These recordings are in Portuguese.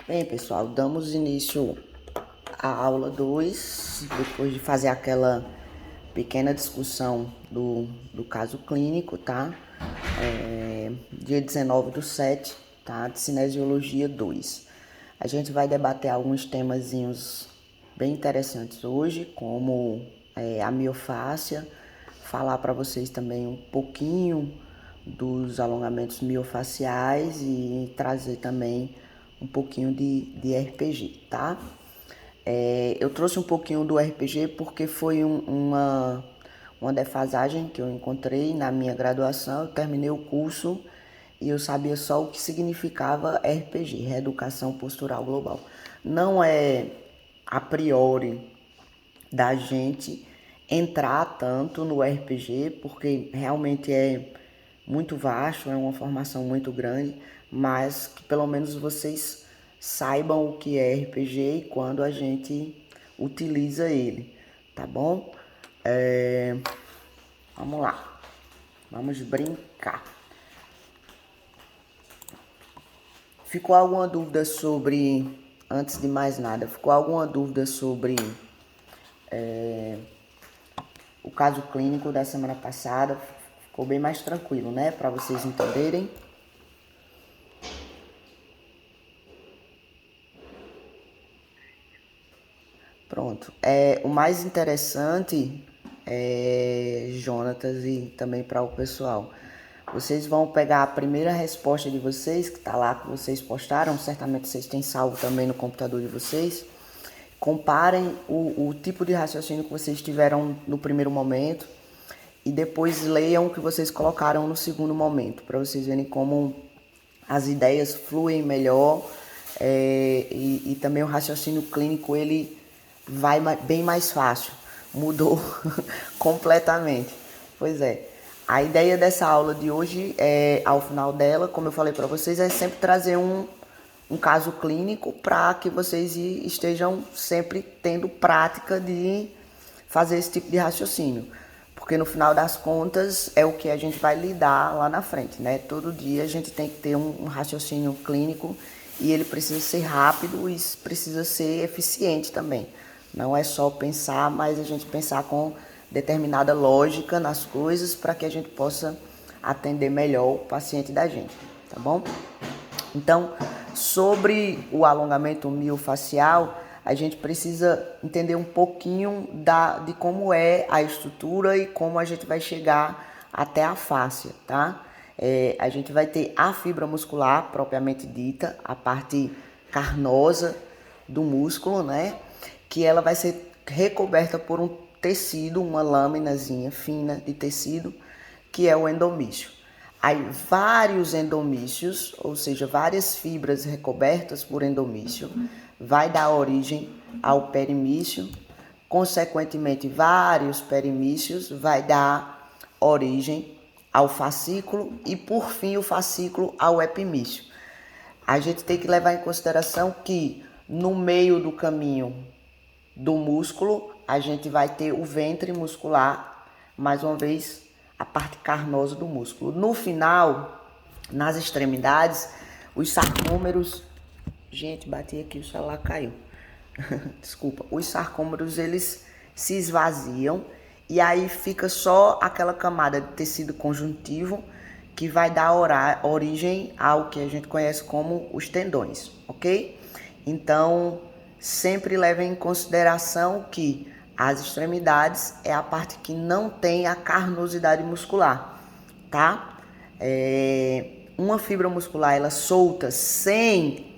Bem, pessoal, damos início à aula 2 depois de fazer aquela pequena discussão do caso clínico, tá? Dia 19/7, tá? De Cinesiologia 2. A gente vai debater alguns temazinhos bem interessantes hoje, como a miofáscia, falar para vocês também um pouquinho dos alongamentos miofaciais e trazer também um pouquinho de RPG, tá? Eu trouxe um pouquinho do RPG porque foi uma defasagem que eu encontrei na minha graduação. Eu terminei o curso e eu sabia só o que significava RPG, Reeducação Postural Global. Não é a priori da gente entrar tanto no RPG, porque realmente é muito vasto, é uma formação muito grande, mas que pelo menos vocês saibam o que é RPG e quando a gente utiliza ele, tá bom? Vamos lá, vamos brincar. Ficou alguma dúvida antes de mais nada, ficou alguma dúvida sobre o caso clínico da semana passada? Ficou bem mais tranquilo, né? Para vocês entenderem. Pronto. O mais interessante, Jonatas, e também para o pessoal, vocês vão pegar a primeira resposta de vocês, que está lá, que vocês postaram, certamente vocês têm salvo também no computador de vocês. Comparem o tipo de raciocínio que vocês tiveram no primeiro momento e depois leiam o que vocês colocaram no segundo momento, para vocês verem como as ideias fluem melhor, e também o raciocínio clínico ele vai bem mais fácil, mudou completamente. Pois é, a ideia dessa aula de hoje, ao final dela, como eu falei para vocês, é sempre trazer um caso clínico para que vocês estejam sempre tendo prática de fazer esse tipo de raciocínio. Porque no final das contas é o que a gente vai lidar lá na frente, né? Todo dia a gente tem que ter um raciocínio clínico e ele precisa ser rápido e precisa ser eficiente também. Não é só pensar, mas a gente pensar com determinada lógica nas coisas para que a gente possa atender melhor o paciente da gente, tá bom? Então, sobre o alongamento miofacial, a gente precisa entender um pouquinho de como é a estrutura e como a gente vai chegar até a fáscia, tá? A gente vai ter a fibra muscular propriamente dita, a parte carnosa do músculo, né? Que ela vai ser recoberta por um tecido, uma lâminazinha fina de tecido, que é o endomício. Aí vários endomícios, ou seja, várias fibras recobertas por endomício, vai dar origem ao perimício. Consequentemente, vários perimícios vai dar origem ao fascículo e, por fim, o fascículo ao epimício. A gente tem que levar em consideração que no meio do caminho do músculo, a gente vai ter o ventre muscular, mais uma vez, a parte carnosa do músculo. No final, nas extremidades, os sarcômeros... Gente, bati aqui, o celular caiu. Desculpa. Os sarcômeros, eles se esvaziam e aí fica só aquela camada de tecido conjuntivo que vai dar origem ao que a gente conhece como os tendões, ok? Então, sempre levem em consideração que as extremidades é a parte que não tem a carnosidade muscular, tá? Uma fibra muscular ela solta sem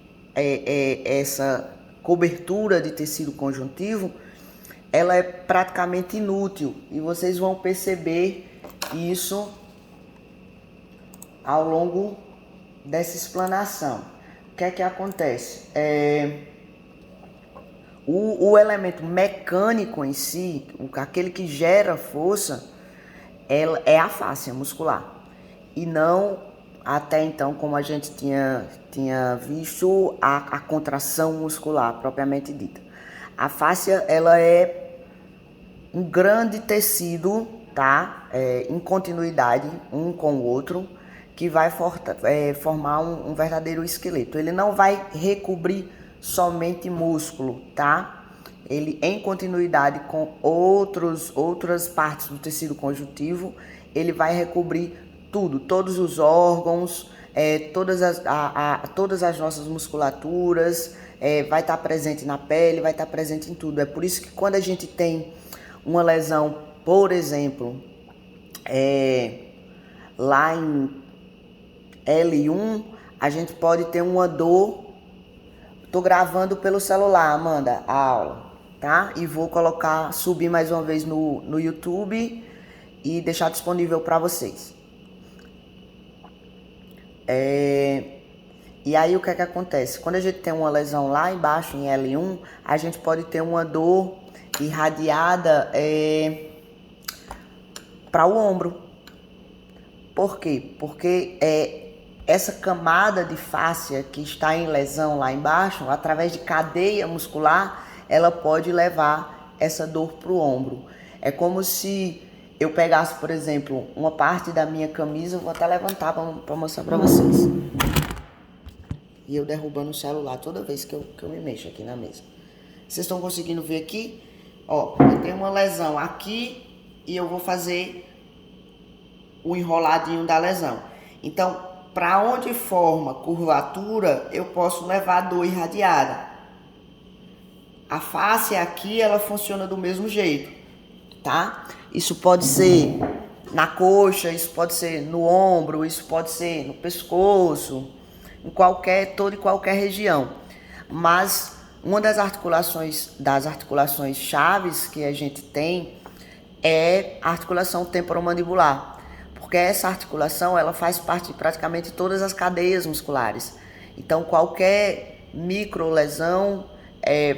essa cobertura de tecido conjuntivo, ela é praticamente inútil e vocês vão perceber isso ao longo dessa explanação. O que é que acontece? O elemento mecânico em si, aquele que gera força, é a fáscia muscular. E não, até então, como a gente tinha visto, a contração muscular propriamente dita. A fáscia, ela é um grande tecido, tá? Em continuidade um com o outro, que vai formar um verdadeiro esqueleto. Ele não vai recobrir somente músculo, tá? Ele, em continuidade com outras partes do tecido conjuntivo, ele vai recobrir tudo, todos os órgãos, todas as nossas musculaturas, vai estar presente na pele, vai estar presente em tudo. É por isso que quando a gente tem uma lesão, por exemplo, lá em L1, a gente pode ter uma dor. Tô gravando pelo celular, Amanda, a aula, tá? E vou subir mais uma vez no YouTube e deixar disponível para vocês. E aí o que é que acontece? Quando a gente tem uma lesão lá embaixo em L1, a gente pode ter uma dor irradiada para o ombro. Por quê? Porque essa camada de fáscia que está em lesão lá embaixo, através de cadeia muscular, ela pode levar essa dor para o ombro. É como se eu pegasse, por exemplo, uma parte da minha camisa, vou até levantar para mostrar para vocês. E eu derrubando o celular toda vez que eu me mexo aqui na mesa. Vocês estão conseguindo ver aqui? Ó, eu tenho uma lesão aqui e eu vou fazer o enroladinho da lesão. Então, para onde forma curvatura, eu posso levar dor irradiada. A face aqui, ela funciona do mesmo jeito, tá? Isso pode ser na coxa, isso pode ser no ombro, isso pode ser no pescoço, em toda e qualquer região. Mas uma das articulações chaves que a gente tem é a articulação temporomandibular. Porque essa articulação, ela faz parte de praticamente todas as cadeias musculares. Então, qualquer microlesão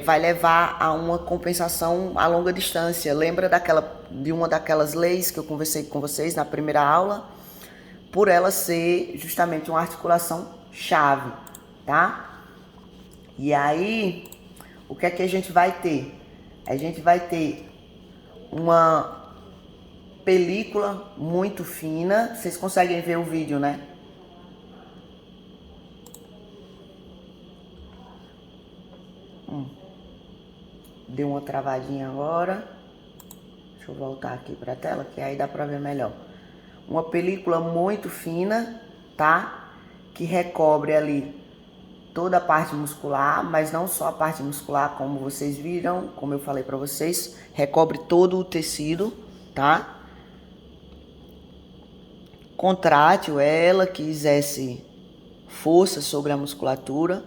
vai levar a uma compensação a longa distância. Lembra de uma daquelas leis que eu conversei com vocês na primeira aula? Por ela ser justamente uma articulação chave, tá? E aí, o que é que a gente vai ter? A gente vai ter uma película muito fina. Vocês conseguem ver o vídeo, né? Deu uma travadinha agora. Deixa eu voltar aqui para a tela, que aí dá para ver melhor. Uma película muito fina, tá? Que recobre ali toda a parte muscular, mas não só a parte muscular, como vocês viram, como eu falei para vocês, recobre todo o tecido, tá? Contrátil, ela que exerce força sobre a musculatura,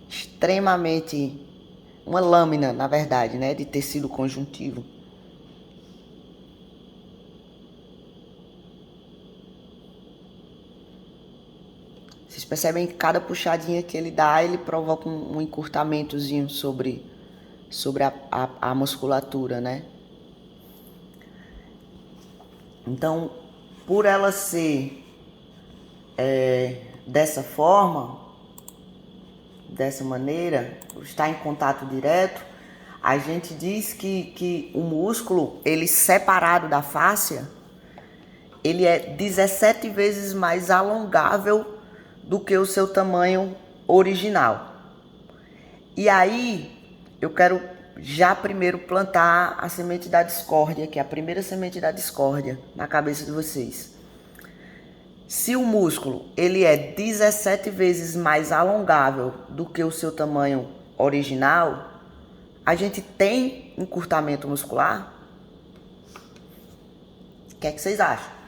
extremamente, uma lâmina, na verdade, né, de tecido conjuntivo. Vocês percebem que cada puxadinha que ele dá, ele provoca um encurtamentozinho sobre a musculatura, né? Então, por ela ser dessa forma, dessa maneira, estar em contato direto, a gente diz que o músculo, ele separado da fáscia, ele é 17 vezes mais alongável do que o seu tamanho original. E aí, eu quero já primeiro plantar a semente da discórdia, que é a primeira semente da discórdia na cabeça de vocês. Se o músculo ele é 17 vezes mais alongável do que o seu tamanho original, a gente tem encurtamento muscular? O que é que vocês acham?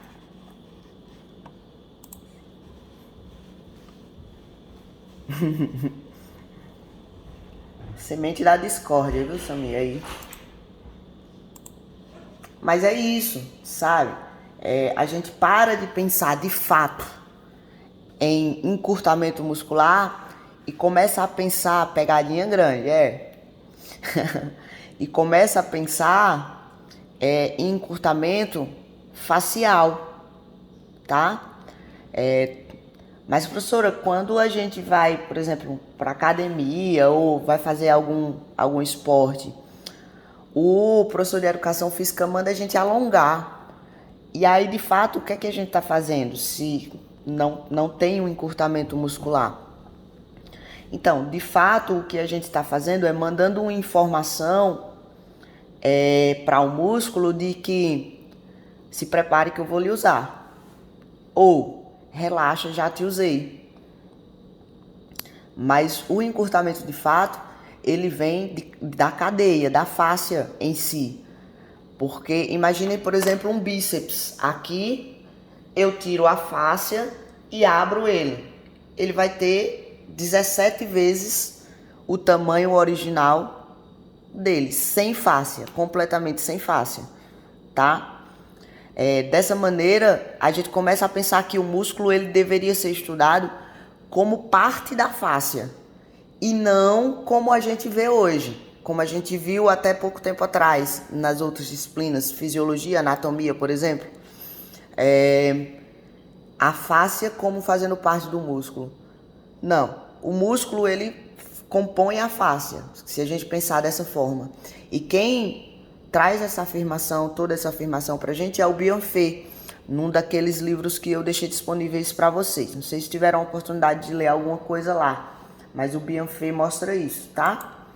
Semente da discórdia, viu, Samir? Aí. Mas é isso, sabe? A gente para de pensar de fato em encurtamento muscular e começa a pensar pegadinha grande, e começa a pensar em encurtamento facial, tá? Mas, professora, quando a gente vai, por exemplo, para academia ou vai fazer algum esporte, o professor de educação física manda a gente alongar. E aí, de fato, o que é que a gente está fazendo? Se não tem um encurtamento muscular. Então, de fato, o que a gente está fazendo é mandando uma informação para o músculo de que se prepare que eu vou lhe usar. Ou relaxa, já te usei. Mas o encurtamento de fato, ele vem da cadeia, da fáscia em si. Porque imagine, por exemplo, um bíceps. Aqui eu tiro a fáscia e abro ele. Ele vai ter 17 vezes o tamanho original dele, sem fáscia, completamente sem fáscia, tá? Dessa maneira, a gente começa a pensar que o músculo ele deveria ser estudado como parte da fáscia e não como a gente vê hoje, como a gente viu até pouco tempo atrás nas outras disciplinas, fisiologia, anatomia, por exemplo. A fáscia como fazendo parte do músculo. Não, o músculo ele compõe a fáscia, se a gente pensar dessa forma. E quem traz essa afirmação, toda essa afirmação pra gente é o Bienfait, num daqueles livros que eu deixei disponíveis para vocês. Não sei se tiveram a oportunidade de ler alguma coisa lá, mas o Bienfait mostra isso, tá?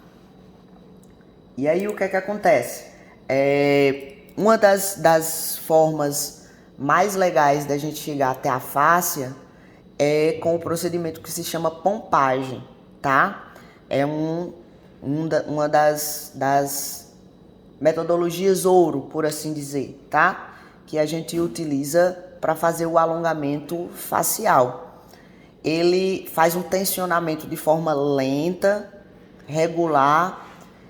E aí o que é que acontece? Uma das formas mais legais da gente chegar até a fáscia é com o procedimento que se chama pompagem, tá? É uma das metodologias ouro, por assim dizer, tá? Que a gente utiliza para fazer o alongamento facial. Ele faz um tensionamento de forma lenta, regular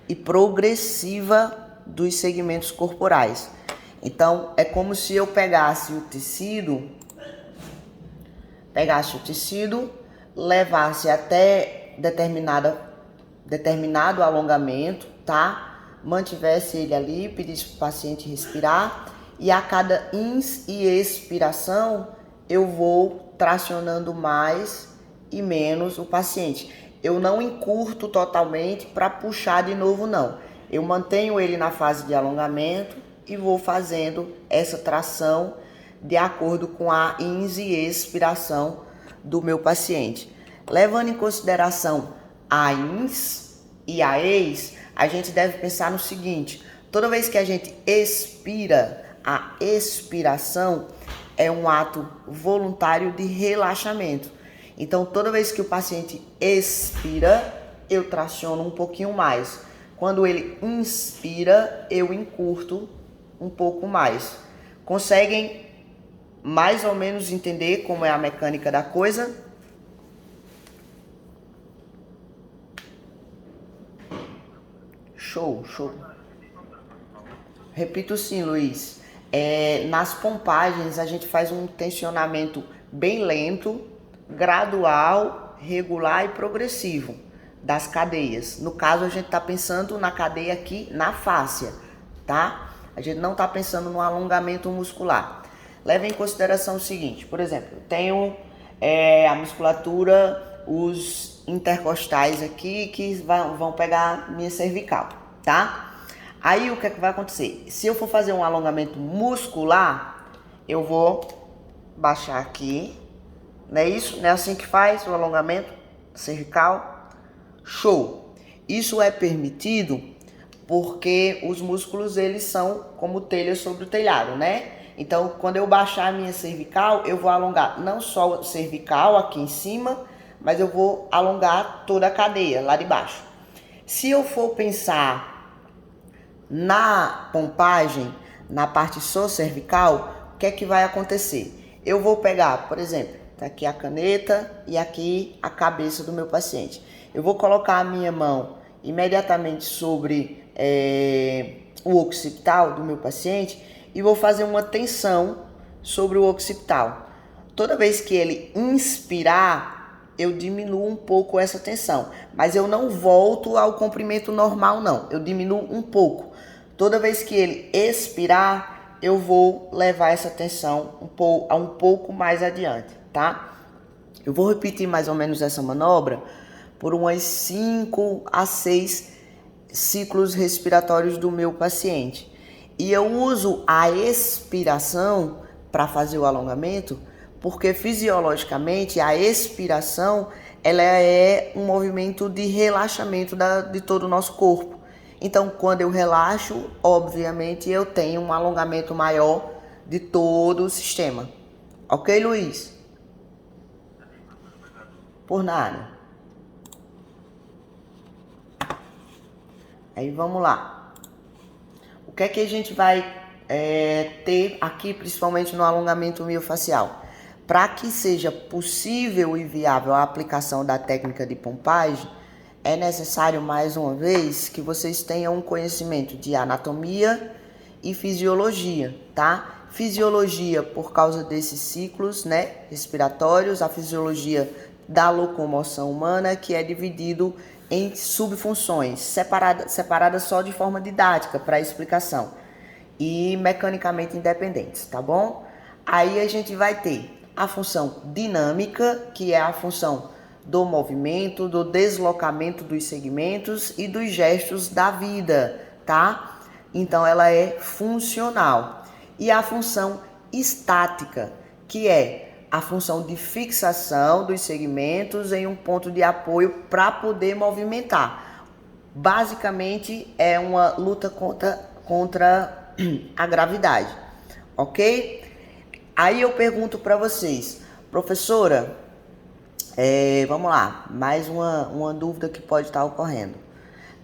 e progressiva dos segmentos corporais. Então, é como se eu pegasse o tecido, levasse até determinado alongamento, tá? Mantivesse ele ali, pedisse para o paciente respirar e a cada ins e expiração eu vou tracionando mais e menos o paciente. Eu não encurto totalmente para puxar de novo, não. Eu mantenho ele na fase de alongamento e vou fazendo essa tração de acordo com a ins e expiração do meu paciente. Levando em consideração a ins e a ex, a gente deve pensar no seguinte: toda vez que a gente expira, a expiração é um ato voluntário de relaxamento. Então, toda vez que o paciente expira, eu traciono um pouquinho mais. Quando ele inspira, eu encurto um pouco mais. Conseguem mais ou menos entender como é a mecânica da coisa? Show. Repito sim, Luiz. Nas pompagens, a gente faz um tensionamento bem lento, gradual, regular e progressivo das cadeias. No caso, a gente está pensando na cadeia aqui, na fáscia, tá? A gente não está pensando no alongamento muscular. Leve em consideração o seguinte, por exemplo, eu tenho a musculatura, os intercostais aqui que vão pegar minha cervical, tá? Aí o que é que vai acontecer? Se eu for fazer um alongamento muscular, eu vou baixar aqui, não é isso? Não é assim que faz o alongamento cervical? Show! Isso é permitido porque os músculos eles são como telhas sobre o telhado, né? Então, quando eu baixar a minha cervical, eu vou alongar não só a cervical aqui em cima, mas eu vou alongar toda a cadeia lá de baixo. Se eu for pensar na pompagem, na parte só cervical, o que é que vai acontecer? Eu vou pegar, por exemplo, tá aqui a caneta e aqui a cabeça do meu paciente. Eu vou colocar a minha mão imediatamente sobre o occipital do meu paciente e vou fazer uma tensão sobre o occipital. Toda vez que ele inspirar, eu diminuo um pouco essa tensão, mas eu não volto ao comprimento normal, não. Eu diminuo um pouco. Toda vez que ele expirar, eu vou levar essa tensão um pouco mais adiante, tá? Eu vou repetir mais ou menos essa manobra por umas 5 a 6 ciclos respiratórios do meu paciente. E eu uso a expiração para fazer o alongamento Porque fisiologicamente a expiração ela é um movimento de relaxamento de todo o nosso corpo. Então, quando eu relaxo, obviamente eu tenho um alongamento maior de todo o sistema. Ok, Luiz? Por nada. Aí vamos lá. O que é que a gente vai ter aqui, principalmente no alongamento miofascial? Para que seja possível e viável a aplicação da técnica de pompagem, é necessário, mais uma vez, que vocês tenham um conhecimento de anatomia e fisiologia, tá? Fisiologia por causa desses ciclos, né, respiratórios, a fisiologia da locomoção humana, que é dividido em subfunções, separadas só de forma didática para explicação e mecanicamente independentes, tá bom? Aí a gente vai ter a função dinâmica, que é a função do movimento, do deslocamento dos segmentos e dos gestos da vida, tá? Então ela é funcional. E a função estática, que é a função de fixação dos segmentos em um ponto de apoio para poder movimentar. Basicamente é uma luta contra a gravidade, ok? Aí eu pergunto para vocês, professora, vamos lá, mais uma dúvida que pode estar ocorrendo.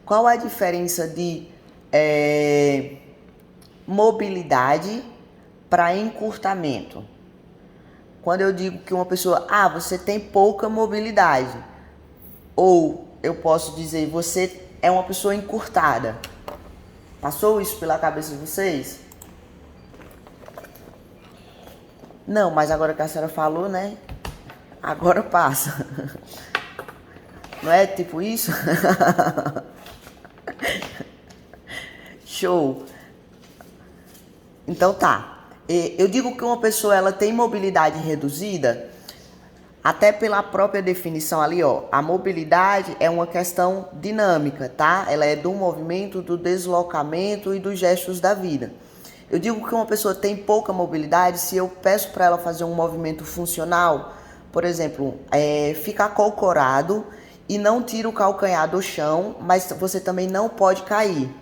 Qual a diferença de mobilidade para encurtamento? Quando eu digo que uma pessoa, você tem pouca mobilidade, ou eu posso dizer, você é uma pessoa encurtada. Passou isso pela cabeça de vocês? Não, mas agora que a senhora falou, né? Agora passa. Não é tipo isso? Show. Então tá. Eu digo que uma pessoa ela tem mobilidade reduzida, até pela própria definição ali, ó. A mobilidade é uma questão dinâmica, tá? Ela é do movimento, do deslocamento e dos gestos da vida. Eu digo que uma pessoa tem pouca mobilidade se eu peço para ela fazer um movimento funcional, por exemplo, ficar acocorado e não tira o calcanhar do chão, mas você também não pode cair.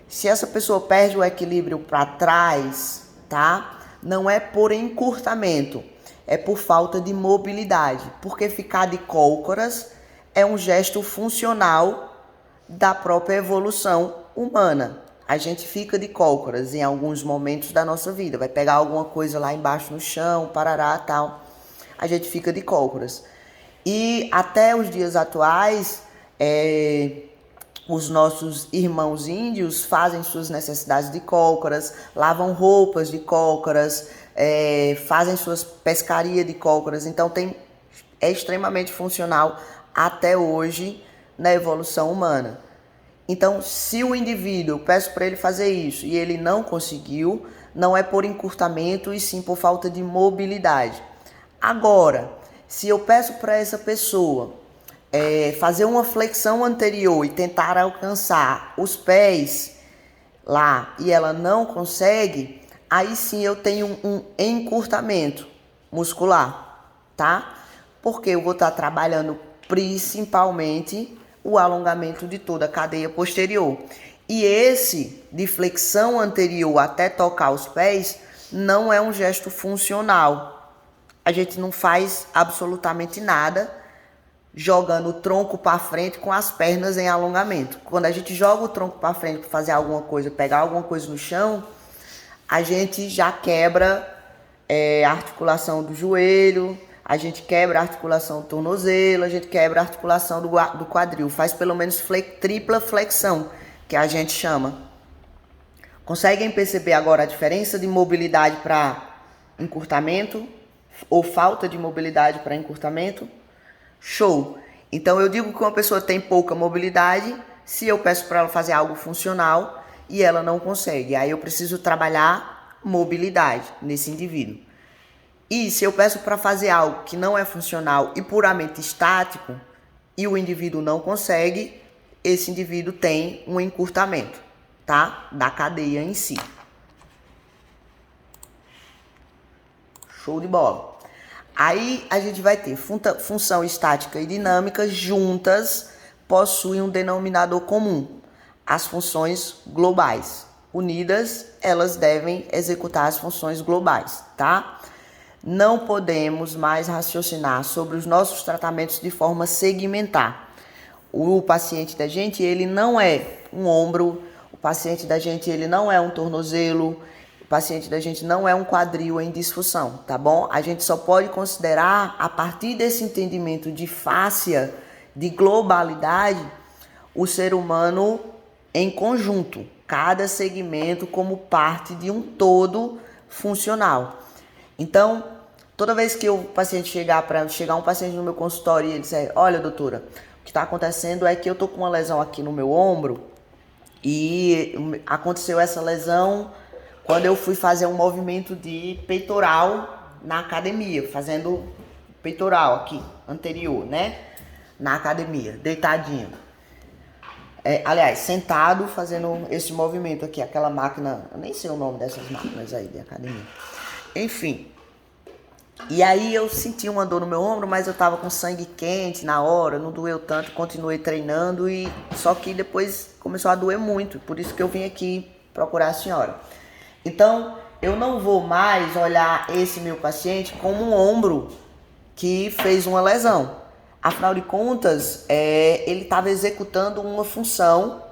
Se essa pessoa perde o equilíbrio para trás, tá? Não é por encurtamento, é por falta de mobilidade, porque ficar de cócoras é um gesto funcional da própria evolução humana. A gente fica de cócoras em alguns momentos da nossa vida, vai pegar alguma coisa lá embaixo no chão, parará, tal, a gente fica de cócoras. E até os dias atuais, os nossos irmãos índios fazem suas necessidades de cócoras, lavam roupas de cócoras, fazem suas pescarias de cócoras. Então é extremamente funcional até hoje na evolução humana. Então, se o indivíduo, eu peço para ele fazer isso e ele não conseguiu, não é por encurtamento e sim por falta de mobilidade. Agora, se eu peço para essa pessoa fazer uma flexão anterior e tentar alcançar os pés lá e ela não consegue, aí sim eu tenho um encurtamento muscular, tá? Porque eu vou estar trabalhando principalmente o alongamento de toda a cadeia posterior. E esse de flexão anterior até tocar os pés não é um gesto funcional. A gente não faz absolutamente nada jogando o tronco para frente com as pernas em alongamento. Quando a gente joga o tronco para frente para fazer alguma coisa, pegar alguma coisa no chão, a gente já quebra a articulação do joelho, a gente quebra a articulação do tornozelo, a gente quebra a articulação do quadril. Faz pelo menos tripla flexão, que a gente chama. Conseguem perceber agora a diferença de mobilidade para encurtamento? Ou falta de mobilidade para encurtamento? Show! Então eu digo que uma pessoa tem pouca mobilidade se eu peço para ela fazer algo funcional e ela não consegue. Aí eu preciso trabalhar mobilidade nesse indivíduo. E se eu peço para fazer algo que não é funcional e puramente estático e o indivíduo não consegue, esse indivíduo tem um encurtamento, tá? Da cadeia em si. Show de bola. Aí a gente vai ter função estática e dinâmica juntas possuem um denominador comum, as funções globais. Unidas, elas devem executar as funções globais, tá? Não podemos mais raciocinar sobre os nossos tratamentos de forma segmentar. O paciente da gente, ele não é um ombro, o paciente da gente, ele não é um tornozelo, o paciente da gente não é um quadril em disfunção, tá bom? A gente só pode considerar, a partir desse entendimento de fáscia, de globalidade, o ser humano em conjunto, cada segmento como parte de um todo funcional. Então, toda vez que o paciente chegar um paciente no meu consultório e ele disser, olha, doutora, o que está acontecendo é que eu tô com uma lesão aqui no meu ombro e aconteceu essa lesão quando eu fui fazer um movimento de peitoral na academia, fazendo peitoral aqui, anterior, né? Na academia, deitadinho. Aliás, sentado fazendo esse movimento aqui, aquela máquina, eu nem sei o nome dessas máquinas aí de academia. Enfim. E aí eu senti uma dor no meu ombro, mas eu tava com sangue quente na hora, não doeu tanto, continuei treinando e só que depois começou a doer muito, por isso que eu vim aqui procurar a senhora. Então, eu não vou mais olhar esse meu paciente como um ombro que fez uma lesão. Afinal de contas, ele estava executando uma função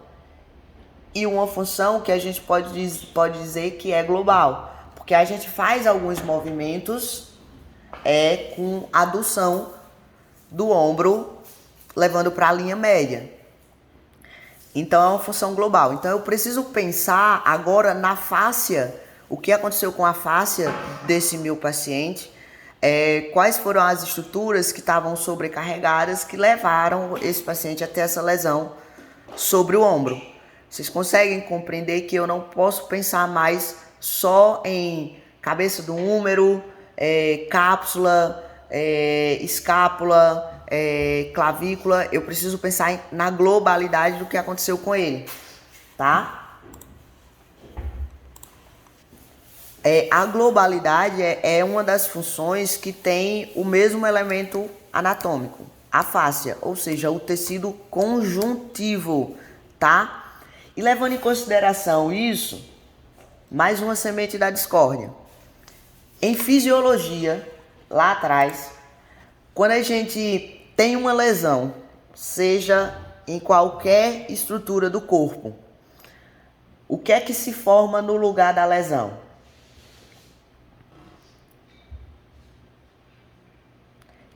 e uma função que a gente pode dizer que é global. Porque a gente faz alguns movimentos com adução do ombro, levando para a linha média. Então é uma função global. Então eu preciso pensar agora na fáscia, o que aconteceu com a fáscia desse meu paciente, quais foram as estruturas que estavam sobrecarregadas que levaram esse paciente a ter essa lesão sobre o ombro. Vocês conseguem compreender que eu não posso pensar mais só em cabeça do húmero, cápsula, escápula, clavícula. Eu preciso pensar na globalidade do que aconteceu com ele, tá? A globalidade é uma das funções que tem o mesmo elemento anatômico, a fáscia, ou seja, o tecido conjuntivo, tá? E levando em consideração isso, mais uma semente da discórdia. Em fisiologia, lá atrás, quando a gente tem uma lesão, seja em qualquer estrutura do corpo, o que é que se forma no lugar da lesão?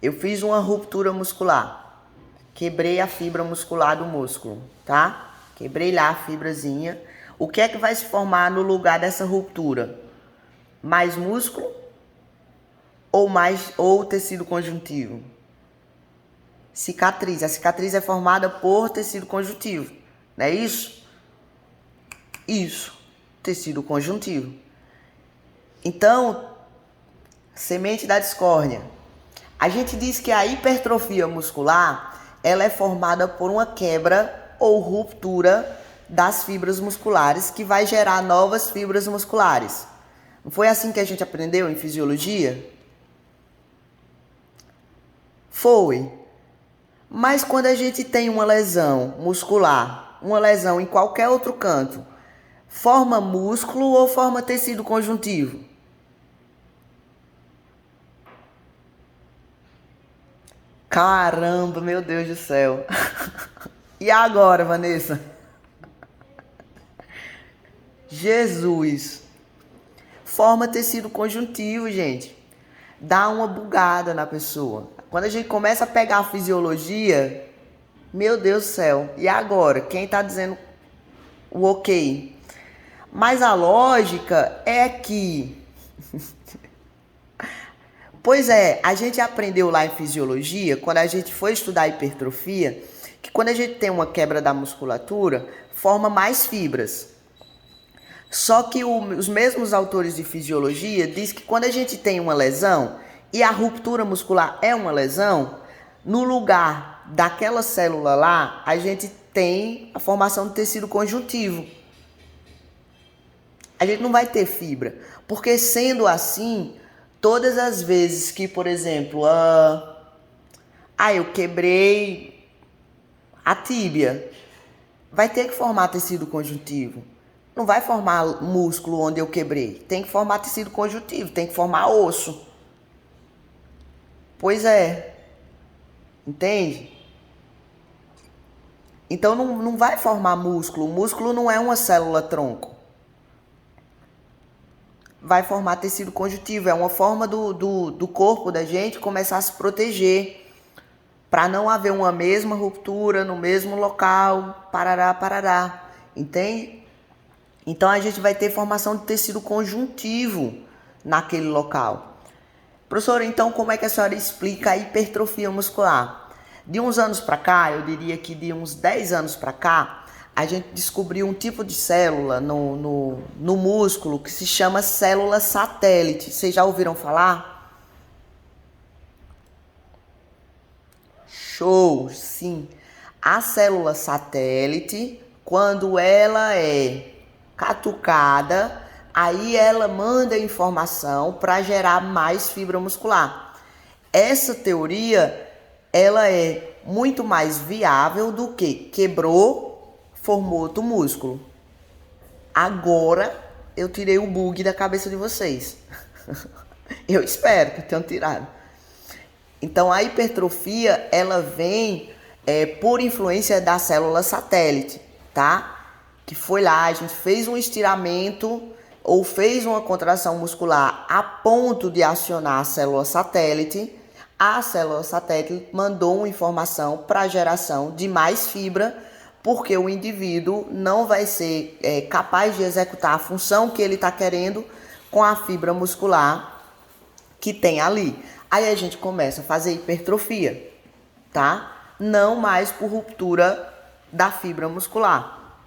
Eu fiz uma ruptura muscular, quebrei a fibra muscular do músculo, tá? Quebrei lá a fibrazinha. O que é que vai se formar no lugar dessa ruptura? Mais músculo ou tecido conjuntivo? Cicatriz. A cicatriz é formada por tecido conjuntivo, não é isso? Isso, tecido conjuntivo. Então, semente da discórdia. A gente diz que a hipertrofia muscular, ela é formada por uma quebra ou ruptura das fibras musculares que vai gerar novas fibras musculares. Não foi assim que a gente aprendeu em fisiologia? Foi. Mas quando a gente tem uma lesão muscular, uma lesão em qualquer outro canto, forma músculo ou forma tecido conjuntivo? Caramba, meu Deus do céu. E agora, Vanessa? Jesus. Forma tecido conjuntivo, gente. Dá uma bugada na pessoa. Quando a gente começa a pegar a fisiologia, meu Deus do céu. E agora? Quem tá dizendo o ok? Mas a lógica é que... Pois a gente aprendeu lá em fisiologia, quando a gente foi estudar hipertrofia, que quando a gente tem uma quebra da musculatura, forma mais fibras. Só que os mesmos autores de fisiologia dizem que quando a gente tem uma lesão, e a ruptura muscular é uma lesão, no lugar daquela célula lá, a gente tem a formação de tecido conjuntivo. A gente não vai ter fibra, porque sendo assim, Todas as vezes que, por exemplo, eu quebrei a tíbia, vai ter que formar tecido conjuntivo. Não vai formar músculo onde eu quebrei. Tem que formar tecido conjuntivo, tem que formar osso. Pois é. Entende? Então não vai formar músculo. O músculo não é uma célula tronco. Vai formar tecido conjuntivo. É uma forma do corpo da gente começar a se proteger. Para não haver uma mesma ruptura no mesmo local. Parará, parará. Entende? Então a gente vai ter formação de tecido conjuntivo naquele local. Professora, então como é que a senhora explica a hipertrofia muscular? De uns anos para cá, eu diria que de uns 10 anos para cá, a gente descobriu um tipo de célula no músculo que se chama célula satélite. Vocês já ouviram falar? Show, sim. A célula satélite, quando ela é catucada, aí ela manda informação para gerar mais fibra muscular. Essa teoria, ela é muito mais viável do que quebrou, formou outro músculo. Agora eu tirei o bug da cabeça de vocês. Eu espero que tenham tirado. Então a hipertrofia, ela vem por influência da célula satélite, tá? Que foi lá, a gente fez um estiramento ou fez uma contração muscular a ponto de acionar a célula satélite. A célula satélite mandou uma informação para a geração de mais fibra, porque o indivíduo não vai ser capaz de executar a função que ele está querendo com a fibra muscular que tem ali. Aí a gente começa a fazer hipertrofia, tá? Não mais por ruptura da fibra muscular,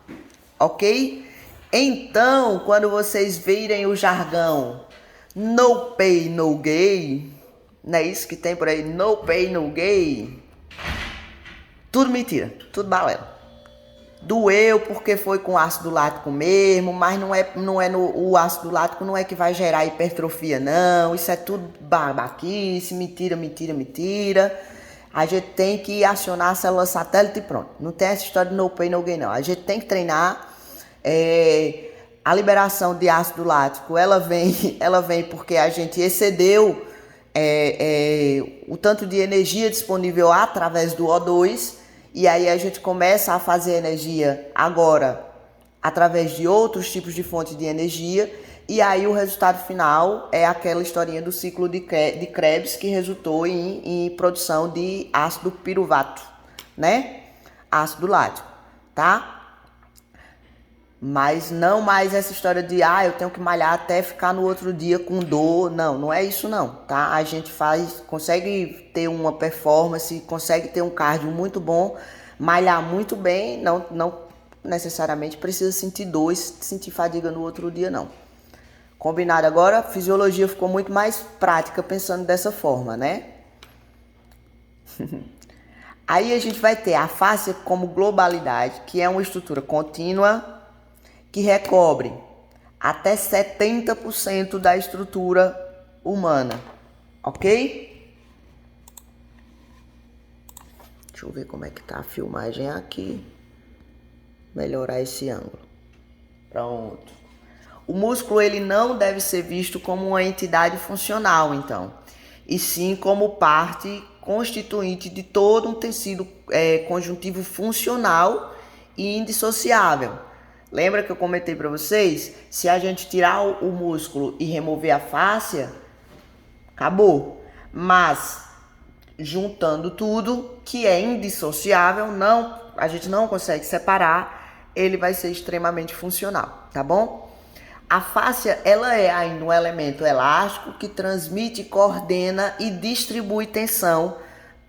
ok? Então, quando vocês virem o jargão no pain, no gain, não é isso que tem por aí? No pain, no gain. Tudo mentira, tudo balela. Doeu porque foi com ácido lático mesmo, mas o ácido lático não é que vai gerar hipertrofia, não. Isso é tudo babaquice, mentira, mentira, mentira. A gente tem que acionar a célula satélite e pronto. Não tem essa história de no pain, no gain, não. A gente tem que treinar. A liberação de ácido lático, ela vem porque a gente excedeu o tanto de energia disponível através do O2, e aí a gente começa a fazer energia agora através de outros tipos de fontes de energia, e aí o resultado final é aquela historinha do ciclo de Krebs que resultou em produção de ácido piruvato, né? Ácido lático, tá? Mas não mais essa história de eu tenho que malhar até ficar no outro dia com dor. Não é isso não, tá? A gente consegue ter uma performance, consegue ter um cardio muito bom, malhar muito bem, não necessariamente precisa sentir dor e sentir fadiga no outro dia não. Combinado agora? A fisiologia ficou muito mais prática pensando dessa forma, né? Aí a gente vai ter a fáscia como globalidade, que é uma estrutura contínua, que recobre até 70% da estrutura humana, ok? Deixa eu ver como é que tá a filmagem aqui. Melhorar esse ângulo. Pronto. O músculo, ele não deve ser visto como uma entidade funcional, então, e sim como parte constituinte de todo um tecido conjuntivo funcional e indissociável. Lembra que eu comentei para vocês? Se a gente tirar o músculo e remover a fáscia, acabou. Mas, juntando tudo, que é indissociável, a gente não consegue separar, ele vai ser extremamente funcional, tá bom? A fáscia, ela é ainda um elemento elástico que transmite, coordena e distribui tensão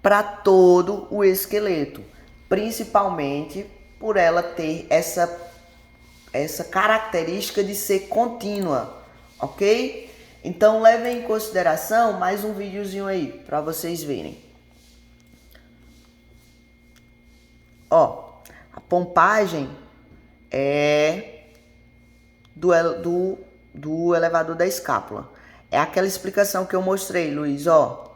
para todo o esqueleto, principalmente por ela ter essa característica de ser contínua, ok? Então levem em consideração mais um videozinho aí para vocês verem. Ó, a pompagem é do elevador da escápula. É aquela explicação que eu mostrei, Luiz, ó.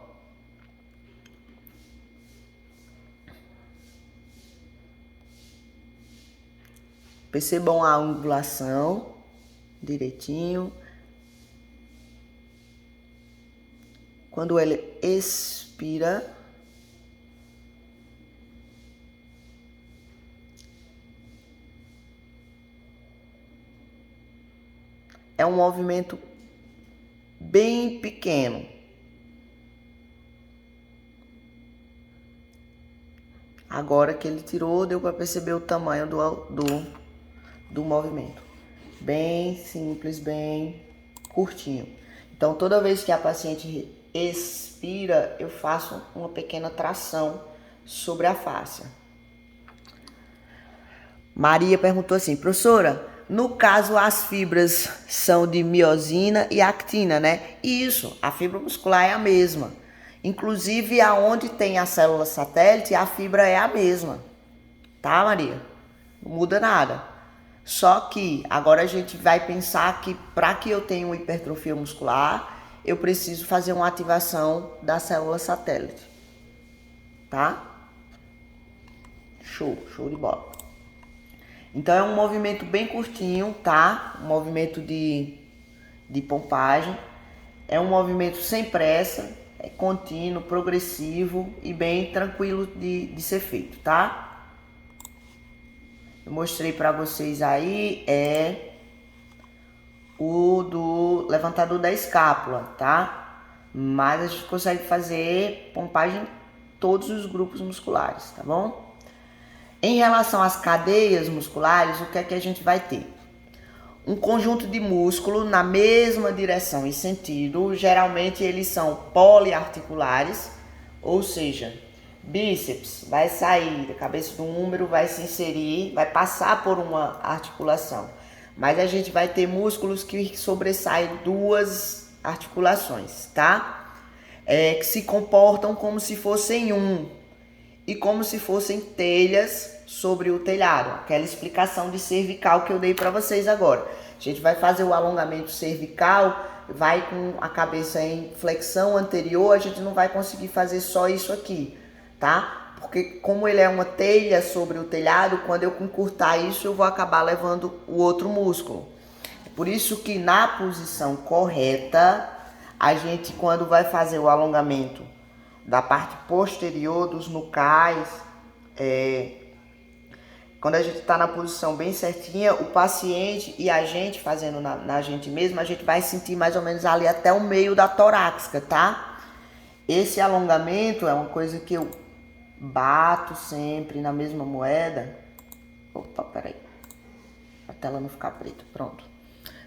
Percebam a angulação direitinho. Quando ele expira, é um movimento bem pequeno. Agora que ele tirou, deu para perceber o tamanho do movimento. Bem simples, bem curtinho. Então, toda vez que a paciente expira, eu faço uma pequena tração sobre a fáscia. Maria perguntou assim, professora, no caso as fibras são de miosina e actina, né? Isso, a fibra muscular é a mesma. Inclusive, aonde tem a célula satélite, a fibra é a mesma. Tá, Maria? Não muda nada. Só que agora a gente vai pensar que para que eu tenha uma hipertrofia muscular, eu preciso fazer uma ativação da célula satélite. Tá? Show de bola. Então é um movimento bem curtinho, tá? Um movimento de pompagem. É um movimento sem pressa, é contínuo, progressivo e bem tranquilo de ser feito, tá? Eu mostrei para vocês aí, o do levantador da escápula, tá? Mas a gente consegue fazer pompagem em todos os grupos musculares, tá bom? Em relação às cadeias musculares, o que é que a gente vai ter? Um conjunto de músculo na mesma direção e sentido, geralmente eles são poliarticulares, ou seja, bíceps vai sair da cabeça do úmero, vai se inserir, vai passar por uma articulação. Mas a gente vai ter músculos que sobressaem duas articulações, tá? Que se comportam como se fossem e como se fossem telhas sobre o telhado. Aquela explicação de cervical que eu dei para vocês agora. A gente vai fazer o alongamento cervical, vai com a cabeça em flexão anterior, a gente não vai conseguir fazer só isso aqui, tá? Porque como ele é uma telha sobre o telhado, quando eu encurtar isso, eu vou acabar levando o outro músculo. Por isso que na posição correta, a gente quando vai fazer o alongamento da parte posterior dos nucais, quando a gente está na posição bem certinha, o paciente e a gente fazendo na gente mesmo, a gente vai sentir mais ou menos ali até o meio da torácica, tá? Esse alongamento é uma coisa que eu bato sempre na mesma moeda. Opa, peraí. A tela não ficar preta, pronto.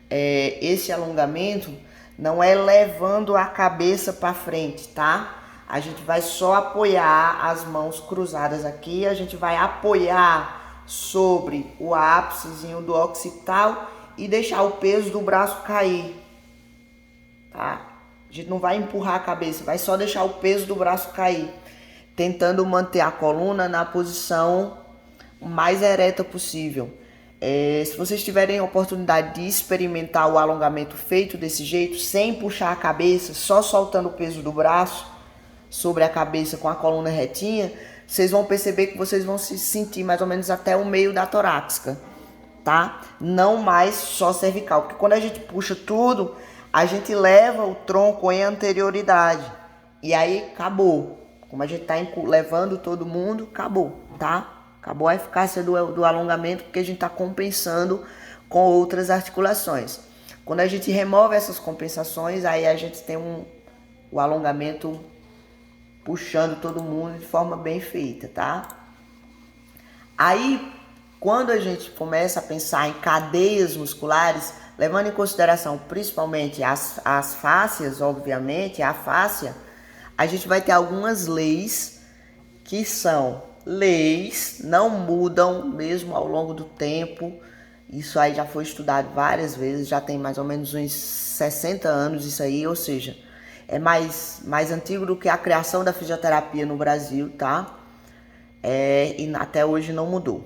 Esse alongamento não é levando a cabeça para frente, tá? A gente vai só apoiar as mãos cruzadas aqui, a gente vai apoiar sobre o ápicezinho do occipital e deixar o peso do braço cair, tá? A gente não vai empurrar a cabeça, vai só deixar o peso do braço cair, tentando manter a coluna na posição mais ereta possível. Se vocês tiverem a oportunidade de experimentar o alongamento feito desse jeito, sem puxar a cabeça, só soltando o peso do braço sobre a cabeça com a coluna retinha, vocês vão perceber que vocês vão se sentir mais ou menos até o meio da torácica, tá? Não mais só cervical, porque quando a gente puxa tudo, a gente leva o tronco em anterioridade e aí acabou. Como a gente tá levando todo mundo, acabou, tá? Acabou a eficácia do alongamento porque a gente tá compensando com outras articulações. Quando a gente remove essas compensações, aí a gente tem o alongamento puxando todo mundo de forma bem feita, tá? Aí, quando a gente começa a pensar em cadeias musculares, levando em consideração principalmente as fáscias, obviamente, a fáscia, a gente vai ter algumas leis que são leis, não mudam mesmo ao longo do tempo. Isso aí já foi estudado várias vezes, já tem mais ou menos uns 60 anos isso aí, ou seja, é mais antigo do que a criação da fisioterapia no Brasil, tá? E até hoje não mudou.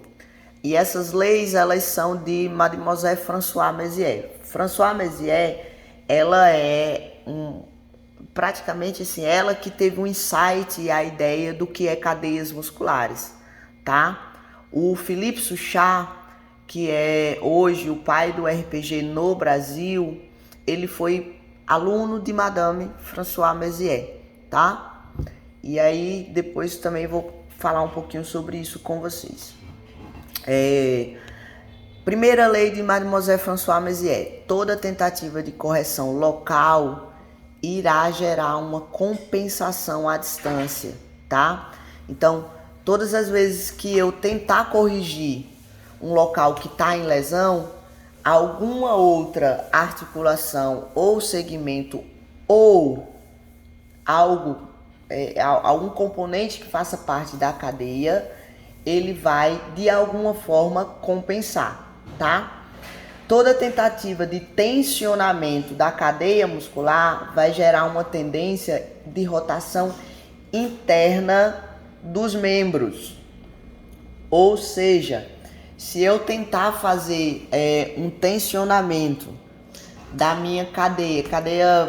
E essas leis, elas são de Mademoiselle Françoise Mézières. Françoise Mézières, ela é praticamente assim, ela que teve um insight e a ideia do que é cadeias musculares, tá? O Philippe Suchard, que é hoje o pai do RPG no Brasil, ele foi aluno de Madame Françoise Mézières, tá? E aí depois também vou falar um pouquinho sobre isso com vocês. Primeira lei de Mademoiselle Françoise Mézières: toda tentativa de correção local irá gerar uma compensação à distância, tá? Então, todas as vezes que eu tentar corrigir um local que está em lesão, alguma outra articulação ou segmento ou algum componente que faça parte da cadeia, ele vai de alguma forma compensar, tá? Toda tentativa de tensionamento da cadeia muscular vai gerar uma tendência de rotação interna dos membros. Ou seja, se eu tentar fazer um tensionamento da minha cadeia,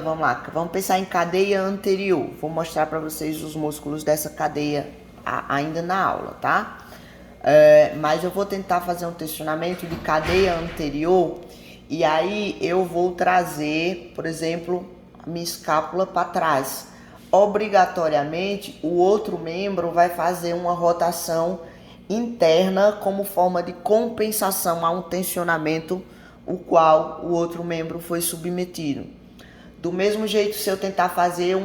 vamos lá, vamos pensar em cadeia anterior. Vou mostrar para vocês os músculos dessa cadeia ainda na aula, tá? Mas eu vou tentar fazer um tensionamento de cadeia anterior e aí eu vou trazer, por exemplo, a minha escápula para trás. Obrigatoriamente, o outro membro vai fazer uma rotação interna como forma de compensação a um tensionamento o qual o outro membro foi submetido. Do mesmo jeito, se eu tentar fazer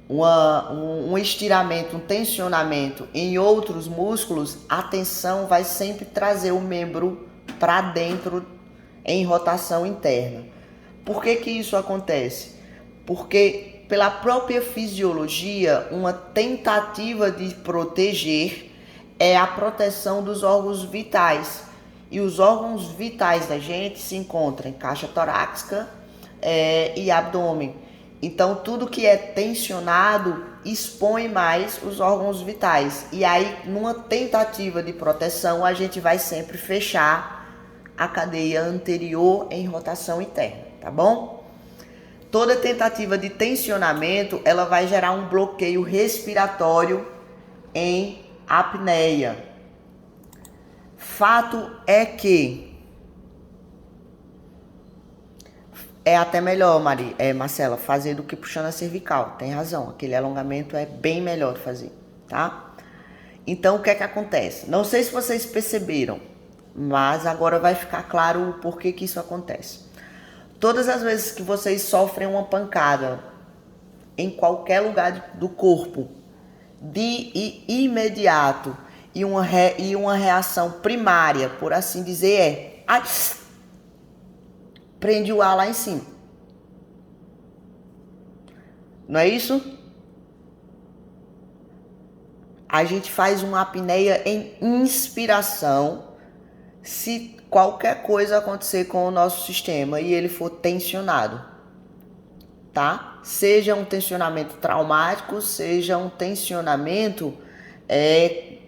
um estiramento, um tensionamento em outros músculos, a tensão vai sempre trazer o membro para dentro em rotação interna. Por que que isso acontece? Porque pela própria fisiologia, uma tentativa de proteger é a proteção dos órgãos vitais. E os órgãos vitais da gente se encontram em caixa torácica e abdômen. Então, tudo que é tensionado expõe mais os órgãos vitais. E aí, numa tentativa de proteção, a gente vai sempre fechar a cadeia anterior em rotação interna, tá bom? Toda tentativa de tensionamento, ela vai gerar um bloqueio respiratório em apneia. Fato é que é até melhor, Marcela, fazer do que puxando a cervical. Tem razão, aquele alongamento é bem melhor de fazer, tá? Então, o que é que acontece? Não sei se vocês perceberam, mas agora vai ficar claro o porquê que isso acontece. Todas as vezes que vocês sofrem uma pancada em qualquer lugar do corpo, de imediato, e uma reação primária, por assim dizer, prende o ar lá em cima. Não é isso? A gente faz uma apneia em inspiração se qualquer coisa acontecer com o nosso sistema e ele for tensionado, tá? Seja um tensionamento traumático, seja um tensionamento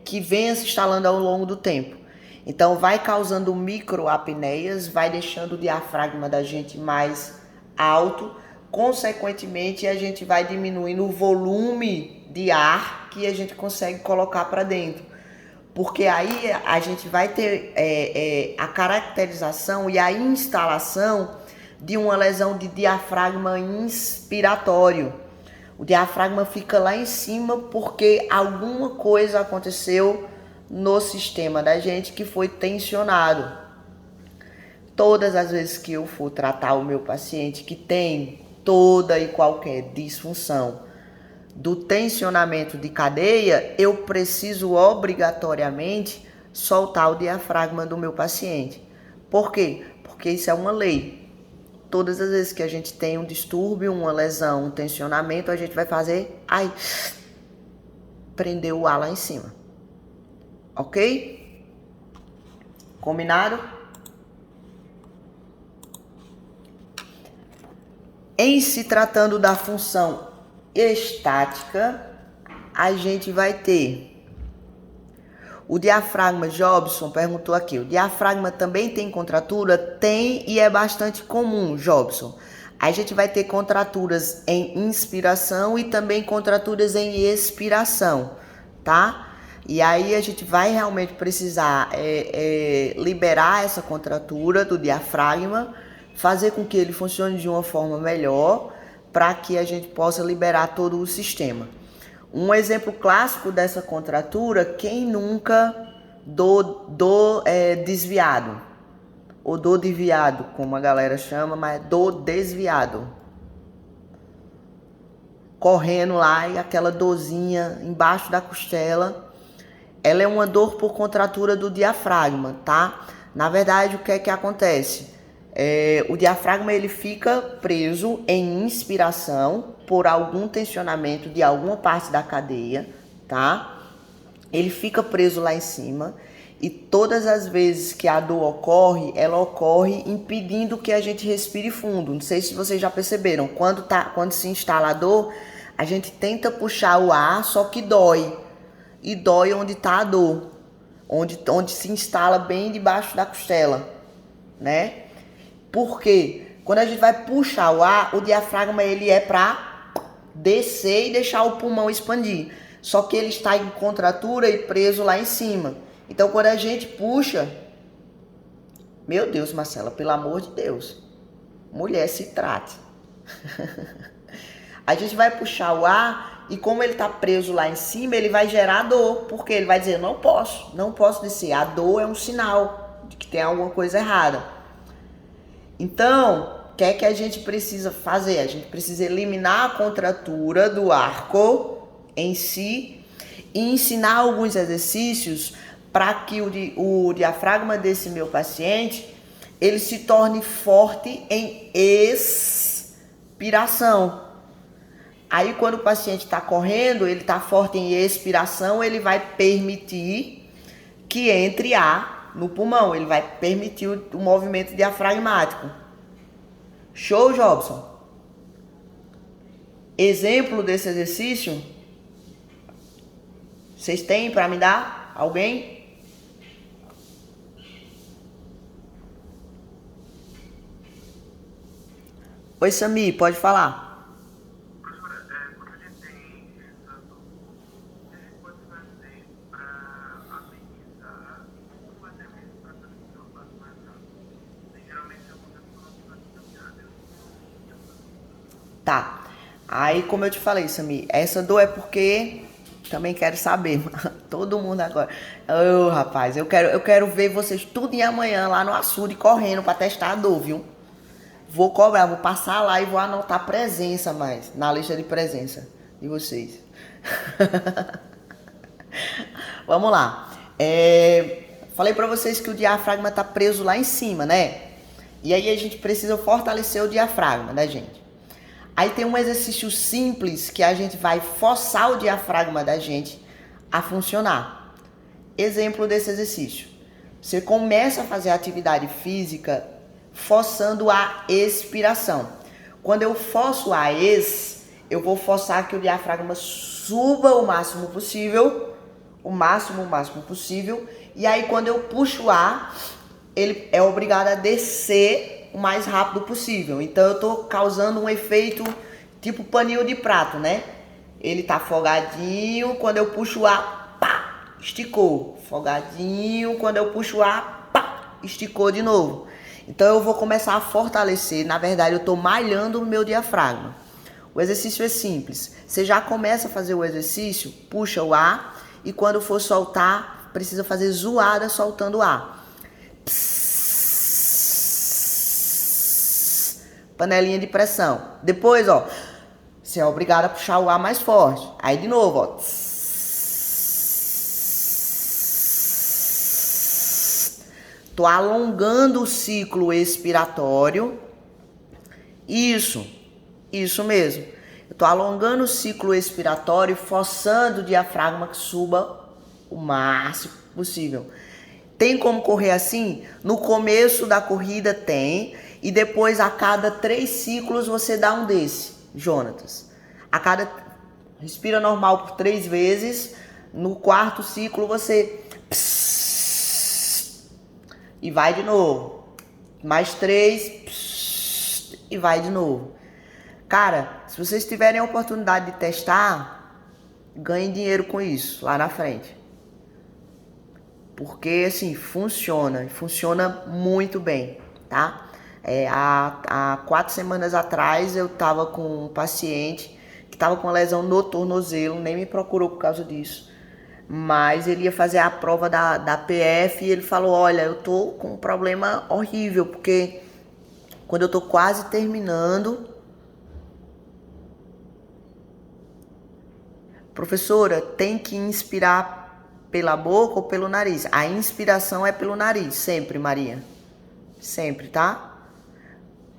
que venha se instalando ao longo do tempo. Então, vai causando microapneias, vai deixando o diafragma da gente mais alto, consequentemente, a gente vai diminuindo o volume de ar que a gente consegue colocar para dentro. Porque aí a gente vai ter a caracterização e a instalação de uma lesão de diafragma inspiratório. O diafragma fica lá em cima porque alguma coisa aconteceu no sistema da gente que foi tensionado. Todas as vezes que eu for tratar o meu paciente que tem toda e qualquer disfunção do tensionamento de cadeia, eu preciso obrigatoriamente soltar o diafragma do meu paciente. Por quê? Porque isso é uma lei. Todas as vezes que a gente tem um distúrbio, uma lesão, um tensionamento, a gente vai fazer, prender o ar lá em cima. Ok? Combinado? Em se tratando da função estática, a gente vai ter O diafragma, Jobson perguntou aqui, o diafragma também tem contratura? Tem, e é bastante comum, Jobson. A gente vai ter contraturas em inspiração e também contraturas em expiração, tá? E aí a gente vai realmente precisar liberar essa contratura do diafragma, fazer com que ele funcione de uma forma melhor, para que a gente possa liberar todo o sistema. Um exemplo clássico dessa contratura, quem nunca desviado, ou desviado, como a galera chama, mas desviado. Correndo lá e aquela dorzinha embaixo da costela, ela é uma dor por contratura do diafragma, tá? Na verdade, o que é que acontece? O diafragma ele fica preso em inspiração por algum tensionamento de alguma parte da cadeia, tá? Ele fica preso lá em cima e todas as vezes que a dor ocorre, ela ocorre impedindo que a gente respire fundo. Não sei se vocês já perceberam, quando se instala a dor, a gente tenta puxar o ar, só que dói. E dói onde está a dor, onde se instala bem debaixo da costela, né? Por quê? Quando a gente vai puxar o ar, o diafragma ele é para descer e deixar o pulmão expandir. Só que ele está em contratura e preso lá em cima. Então, quando a gente puxa... Meu Deus, Marcela, pelo amor de Deus. Mulher, se trate. A gente vai puxar o ar e como ele está preso lá em cima, ele vai gerar dor. Porque ele vai dizer, não posso descer. A dor é um sinal de que tem alguma coisa errada. Então, o que é que a gente precisa fazer? A gente precisa eliminar a contratura do arco em si e ensinar alguns exercícios para que o diafragma desse meu paciente ele se torne forte em expiração. Aí, quando o paciente está correndo, ele está forte em expiração, ele vai permitir que entre ar no pulmão, ele vai permitir o movimento diafragmático. Show, Jobson? Exemplo desse exercício? Vocês têm para me dar? Alguém? Oi, Sami, pode falar. Tá. Aí, como eu te falei, Sami, essa dor é porque também quero saber. Todo mundo agora. Ô, rapaz, eu quero ver vocês tudo em amanhã lá no açude correndo pra testar a dor, viu? Vou cobrar, vou passar lá e vou anotar presença mais na lista de presença de vocês. Vamos lá. Falei pra vocês que o diafragma tá preso lá em cima, né? E aí a gente precisa fortalecer o diafragma da gente. Aí tem um exercício simples que a gente vai forçar o diafragma da gente a funcionar. Exemplo desse exercício. Você começa a fazer a atividade física forçando a expiração. Quando eu forço a eu vou forçar que o diafragma suba o máximo possível, o máximo possível. E aí quando eu puxo o ar, ele é obrigado a descer o mais rápido possível. Então eu tô causando um efeito tipo paninho de prato, né? Ele tá folgadinho, quando eu puxo o ar, pá, esticou. Folgadinho, quando eu puxo o ar, pá, esticou de novo. Então eu vou começar a fortalecer. Na verdade, eu tô malhando o meu diafragma. O exercício é simples. Você já começa a fazer o exercício, puxa o ar e quando for soltar, precisa fazer zoada soltando o ar. Panelinha de pressão. Depois, ó, você é obrigado a puxar o ar mais forte. Aí de novo, ó. Tô alongando o ciclo expiratório. Isso mesmo. Eu tô alongando o ciclo expiratório, forçando o diafragma que suba o máximo possível. Tem como correr assim? No começo da corrida tem. E depois, a cada 3 ciclos, você dá um desse, Jonatas. Respira normal por 3 vezes. No 4º ciclo, você e vai de novo. Mais 3 e vai de novo. Cara, se vocês tiverem a oportunidade de testar, ganhem dinheiro com isso lá na frente. Porque assim, funciona muito bem, tá? Há 4 semanas atrás eu tava com um paciente que tava com uma lesão no tornozelo, nem me procurou por causa disso. Mas ele ia fazer a prova da PF e ele falou, olha, eu tô com um problema horrível, porque quando eu tô quase terminando, professora, tem que inspirar pela boca ou pelo nariz? A inspiração é pelo nariz, sempre, Maria. Sempre, tá?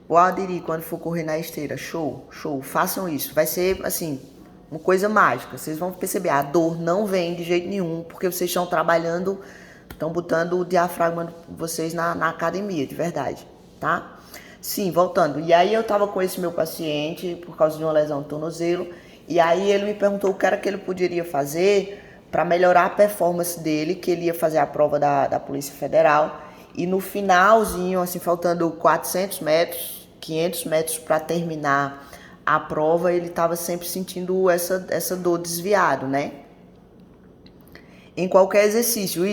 O aderir quando for correr na esteira, show. Façam isso. Vai ser, assim, uma coisa mágica. Vocês vão perceber, a dor não vem de jeito nenhum, porque vocês estão trabalhando, estão botando o diafragma de vocês na academia, de verdade, tá? Sim, voltando. E aí eu tava com esse meu paciente, por causa de uma lesão no tornozelo, e aí ele me perguntou o que era que ele poderia fazer para melhorar a performance dele, que ele ia fazer a prova da Polícia Federal. E no finalzinho, assim, faltando 400 metros, 500 metros para terminar a prova, ele estava sempre sentindo essa dor desviado, né? Em qualquer exercício,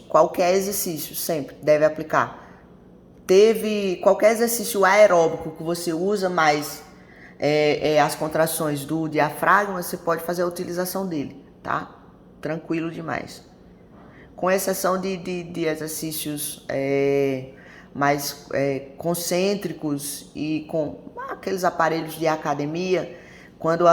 qualquer exercício sempre deve aplicar. Qualquer exercício aeróbico que você usa mais as contrações do diafragma, você pode fazer a utilização dele, tá? Tranquilo demais. Com exceção de exercícios mais concêntricos e com aqueles aparelhos de academia, quando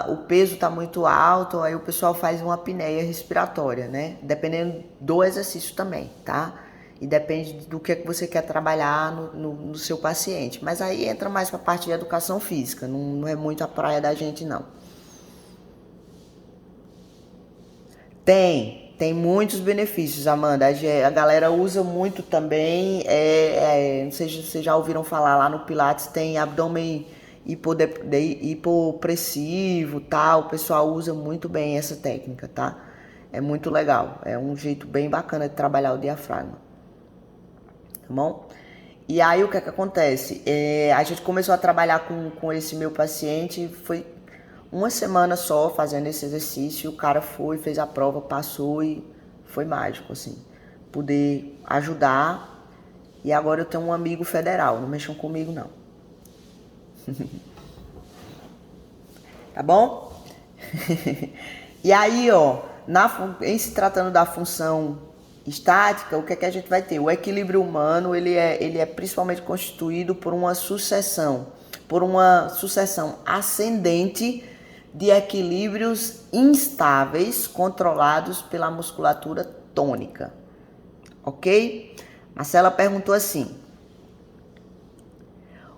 o peso está muito alto, aí o pessoal faz uma apneia respiratória, né? Dependendo do exercício também, tá? E depende do que você quer trabalhar no seu paciente. Mas aí entra mais para a parte de educação física, não é muito a praia da gente, não. Tem muitos benefícios, Amanda. A galera usa muito também. Não sei se vocês já ouviram falar lá no Pilates, tem abdômen hipopressivo, tal. O pessoal usa muito bem essa técnica, tá? É muito legal. É um jeito bem bacana de trabalhar o diafragma. Tá bom? E aí o que acontece? A gente começou a trabalhar com esse meu paciente, foi uma semana só fazendo esse exercício, o cara fez a prova, passou e foi mágico, assim. Poder ajudar. E agora eu tenho um amigo federal, não mexam comigo não. Tá bom? E aí, ó, em se tratando da função estática, o que é que a gente vai ter? O equilíbrio humano, ele é principalmente constituído por uma sucessão ascendente de equilíbrios instáveis controlados pela musculatura tônica, ok? Marcela perguntou assim: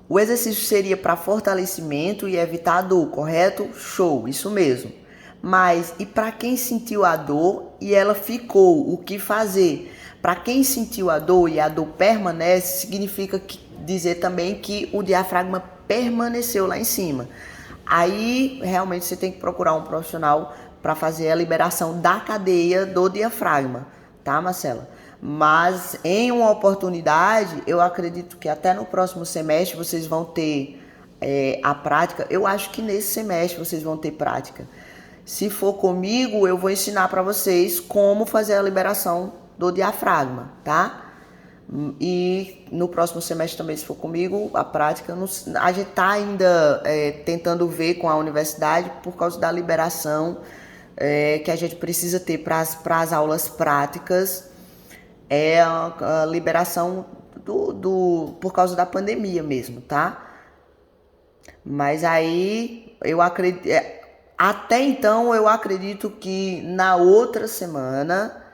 o exercício seria para fortalecimento e evitar a dor, correto? Show, isso mesmo. Mas e para quem sentiu a dor e ela ficou, o que fazer? Para quem sentiu a dor e a dor permanece, significa dizer também que o diafragma permaneceu lá em cima. Aí realmente você tem que procurar um profissional para fazer a liberação da cadeia do diafragma, tá, Marcela? Mas em uma oportunidade, eu acredito que até no próximo semestre vocês vão ter a prática. Eu acho que nesse semestre vocês vão ter prática. Se for comigo, eu vou ensinar para vocês como fazer a liberação do diafragma, tá? E no próximo semestre também, se for comigo, a prática, a gente está ainda tentando ver com a universidade por causa da liberação que a gente precisa ter para as aulas práticas, a liberação por causa da pandemia mesmo, tá? Mas aí eu acredito, até então eu acredito que na outra semana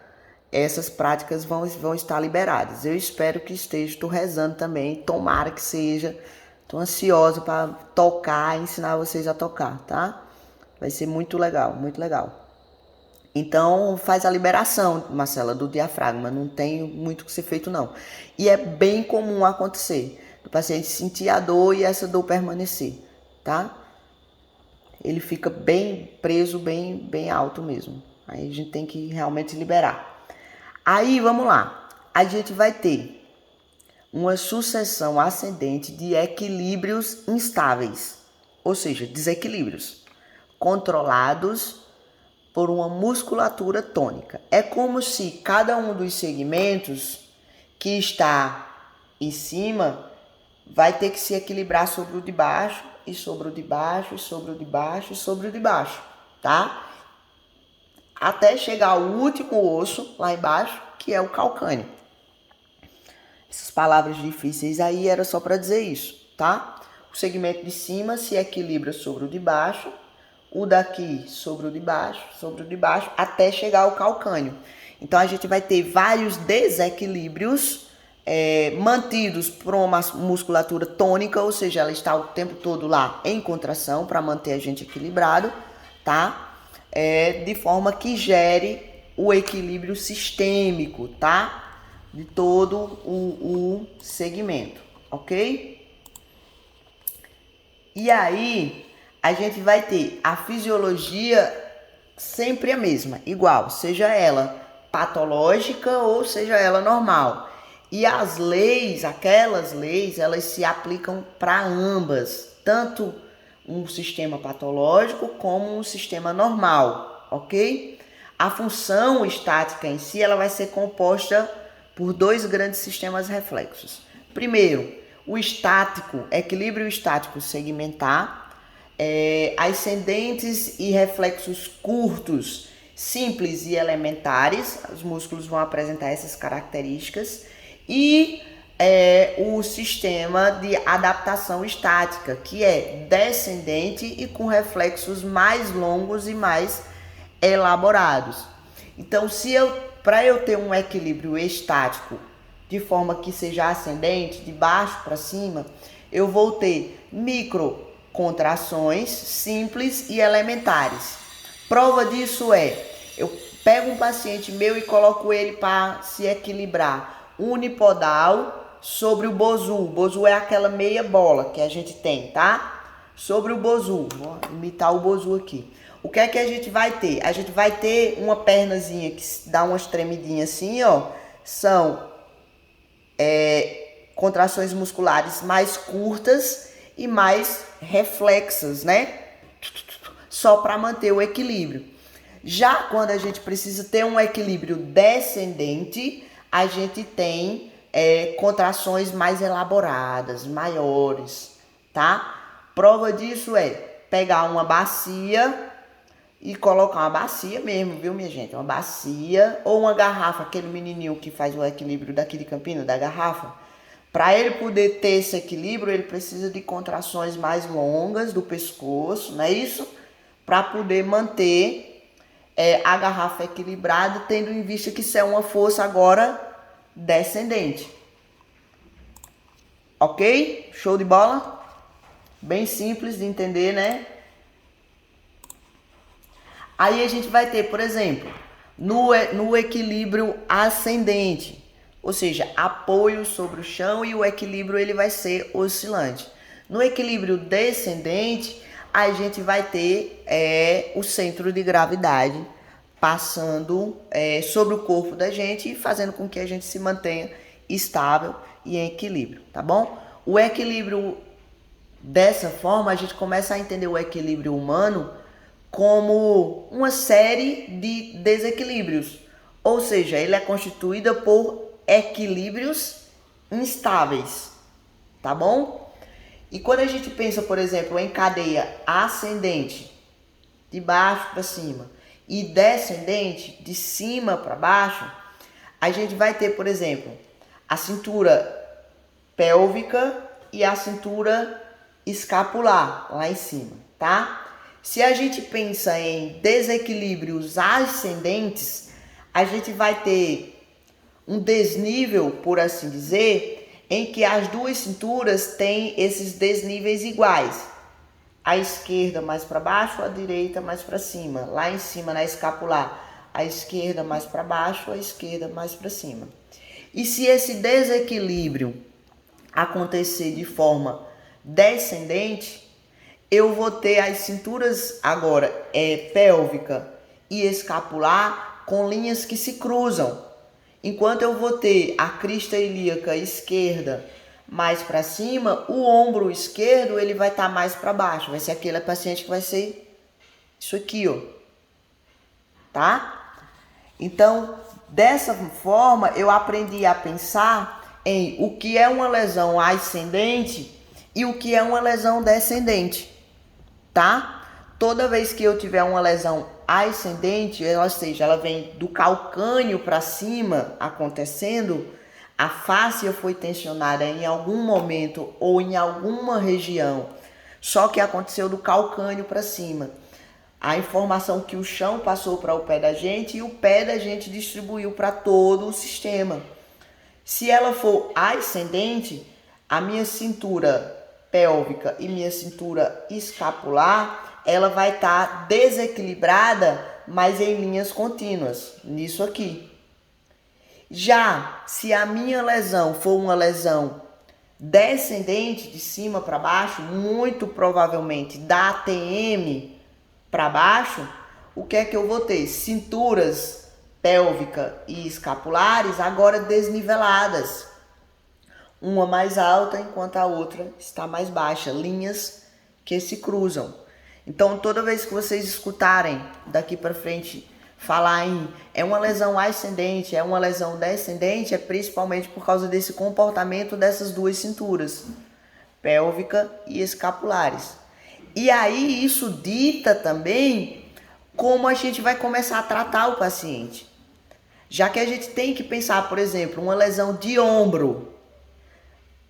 essas práticas vão estar liberadas. Eu espero que esteja, estou rezando também, tomara que seja. Estou ansiosa para tocar, ensinar vocês a tocar, tá? Vai ser muito legal, muito legal. Então faz a liberação, Marcela, do diafragma, não tem muito o que ser feito não. E é bem comum acontecer, o paciente sentir a dor e essa dor permanecer, tá? Ele fica bem preso, bem alto mesmo. Aí a gente tem que realmente liberar. Aí, vamos lá. A gente vai ter uma sucessão ascendente de equilíbrios instáveis, ou seja, desequilíbrios, controlados por uma musculatura tônica. É como se cada um dos segmentos que está em cima vai ter que se equilibrar sobre o de baixo, e sobre o de baixo, e sobre o de baixo, e sobre o de baixo, tá? Até chegar ao último osso lá embaixo, que é o calcâneo. Essas palavras difíceis aí era só para dizer isso, tá? O segmento de cima se equilibra sobre o de baixo, o daqui sobre o de baixo, até chegar ao calcâneo. Então a gente vai ter vários desequilíbrios mantidos por uma musculatura tônica, ou seja, ela está o tempo todo lá em contração para manter a gente equilibrado, tá? De forma que gere o equilíbrio sistêmico, tá? De todo o segmento, ok? E aí, a gente vai ter a fisiologia sempre a mesma, igual, seja ela patológica ou seja ela normal. E as leis, aquelas leis, elas se aplicam para ambas, tanto um sistema patológico como um sistema normal, ok? A função estática em si, ela vai ser composta por dois grandes sistemas reflexos. Primeiro, o estático, equilíbrio estático segmentar, ascendentes e reflexos curtos, simples e elementares, os músculos vão apresentar essas características, e o sistema de adaptação estática, que é descendente e com reflexos mais longos e mais elaborados. Então, para eu ter um equilíbrio estático de forma que seja ascendente, de baixo para cima, eu vou ter micro contrações simples e elementares. Prova disso eu pego um paciente meu e coloco ele para se equilibrar unipodal sobre o bosu. O bosu é aquela meia bola que a gente tem, tá? Sobre o bosu. Vou imitar o bosu aqui. O que é que a gente vai ter? A gente vai ter uma pernazinha que dá umas tremidinhas assim, ó. São contrações musculares mais curtas e mais reflexas, né? Só para manter o equilíbrio. Já quando a gente precisa ter um equilíbrio descendente, a gente tem contrações mais elaboradas, maiores, tá? Prova disso é pegar uma bacia e colocar uma bacia mesmo, viu, minha gente? Uma bacia ou uma garrafa, aquele menininho que faz o equilíbrio daqui de Campinas, da garrafa. Para ele poder ter esse equilíbrio, ele precisa de contrações mais longas do pescoço, não é isso? Para poder manter a garrafa equilibrada, tendo em vista que isso é uma força agora descendente. Ok? Show de bola? Bem simples de entender, né? Aí a gente vai ter, por exemplo, no equilíbrio ascendente, ou seja, apoio sobre o chão e o equilíbrio ele vai ser oscilante. No equilíbrio descendente, a gente vai ter o centro de gravidade passando sobre o corpo da gente e fazendo com que a gente se mantenha estável e em equilíbrio, tá bom? O equilíbrio, dessa forma, a gente começa a entender o equilíbrio humano como uma série de desequilíbrios, ou seja, ele é constituído por equilíbrios instáveis, tá bom? E quando a gente pensa, por exemplo, em cadeia ascendente, de baixo para cima, e descendente, de cima para baixo, a gente vai ter, por exemplo, a cintura pélvica e a cintura escapular lá em cima, tá? Se a gente pensa em desequilíbrios ascendentes, a gente vai ter um desnível, por assim dizer, em que as duas cinturas têm esses desníveis iguais. A esquerda mais para baixo, a direita mais para cima. Lá em cima, na escapular, a esquerda mais para baixo, a esquerda mais para cima. E se esse desequilíbrio acontecer de forma descendente, eu vou ter as cinturas agora pélvica e escapular com linhas que se cruzam. Enquanto eu vou ter a crista ilíaca esquerda mais para cima, o ombro esquerdo ele vai estar mais para baixo. Vai ser aquele paciente que vai ser isso aqui, ó. Tá? Então, dessa forma, eu aprendi a pensar em o que é uma lesão ascendente e o que é uma lesão descendente, tá? Toda vez que eu tiver uma lesão ascendente, ela vem do calcânio para cima acontecendo, a fáscia foi tensionada em algum momento ou em alguma região, só que aconteceu do calcânio para cima. A informação que o chão passou para o pé da gente e o pé da gente distribuiu para todo o sistema. Se ela for ascendente, a minha cintura pélvica e minha cintura escapular, ela vai estar desequilibrada, mas em linhas contínuas, nisso aqui. Já se a minha lesão for uma lesão descendente, de cima para baixo, muito provavelmente da ATM para baixo, o que é que eu vou ter? Cinturas pélvica e escapulares agora desniveladas. Uma mais alta enquanto a outra está mais baixa. Linhas que se cruzam. Então, toda vez que vocês escutarem daqui para frente falar em é uma lesão ascendente, é uma lesão descendente, é principalmente por causa desse comportamento dessas duas cinturas, pélvica e escapulares. E aí isso dita também como a gente vai começar a tratar o paciente. Já que a gente tem que pensar, por exemplo, uma lesão de ombro.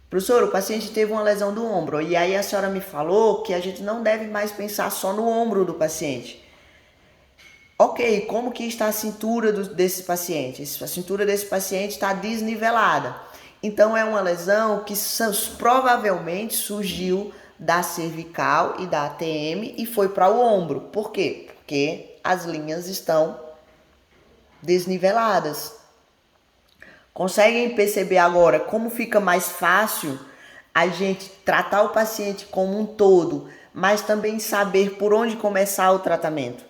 Professor, o paciente teve uma lesão do ombro e aí a senhora me falou que a gente não deve mais pensar só no ombro do paciente. Ok, como que está a cintura desse paciente? A cintura desse paciente está desnivelada. Então é uma lesão que provavelmente surgiu da cervical e da ATM e foi para o ombro. Por quê? Porque as linhas estão desniveladas. Conseguem perceber agora como fica mais fácil a gente tratar o paciente como um todo, mas também saber por onde começar o tratamento?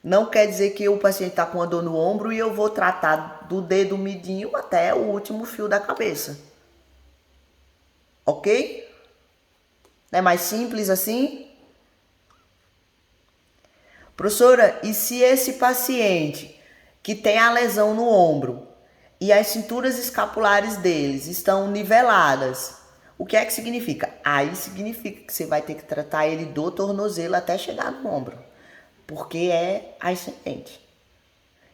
Não quer dizer que o paciente está com uma dor no ombro e eu vou tratar do dedo midinho até o último fio da cabeça. Ok? Não é mais simples assim? Professora, e se esse paciente que tem a lesão no ombro e as cinturas escapulares deles estão niveladas, o que é que significa? Aí significa que você vai ter que tratar ele do tornozelo até chegar no ombro, porque é ascendente.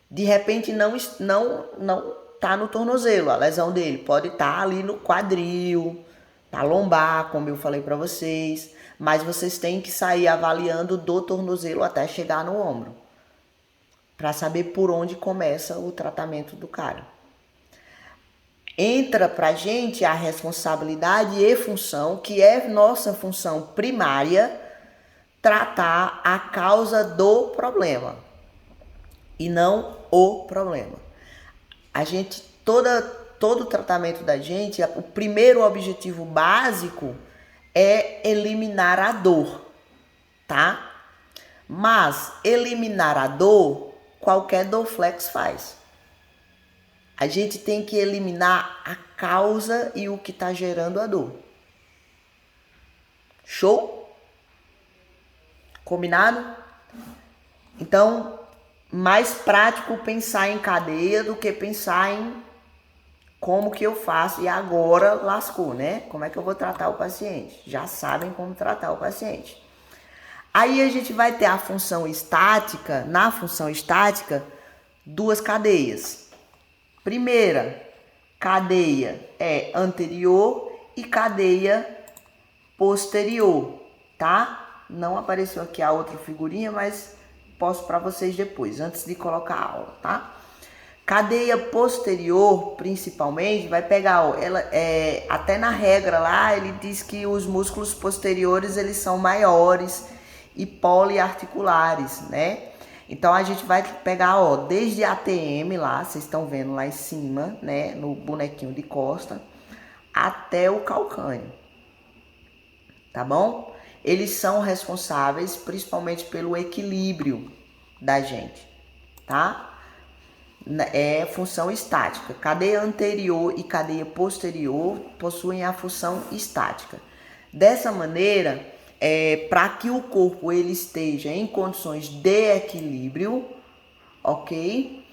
De repente não tá no tornozelo, a lesão dele pode estar ali no quadril, na lombar, como eu falei para vocês, mas vocês têm que sair avaliando do tornozelo até chegar no ombro, para saber por onde começa o tratamento do cara. Entra pra gente a responsabilidade e função, que é nossa função primária, tratar a causa do problema e não o problema. A gente, todo o tratamento da gente, o primeiro objetivo básico é eliminar a dor, tá? Mas eliminar a dor, qualquer Dorflex faz. A gente tem que eliminar a causa e o que está gerando a dor. Show? Combinado? Então, mais prático pensar em cadeia do que pensar em como que eu faço. E agora lascou, né? Como é que eu vou tratar o paciente? Já sabem como tratar o paciente. Aí a gente vai ter a função estática. Na função estática, duas cadeias. Primeira cadeia é anterior e cadeia posterior, tá? Não apareceu aqui a outra figurinha, mas posto para vocês depois, antes de colocar a aula, tá? Cadeia posterior, principalmente, vai pegar, ó, ela até na regra lá, ele diz que os músculos posteriores, eles são maiores e poliarticulares, né? Então a gente vai pegar, ó, desde a ATM lá, vocês estão vendo lá em cima, né, no bonequinho de costa, até o calcânio. Tá bom? Eles são responsáveis principalmente pelo equilíbrio da gente, tá? é função estática. Cadeia anterior e cadeia posterior possuem a função estática. Dessa maneira, para que o corpo ele esteja em condições de equilíbrio, ok?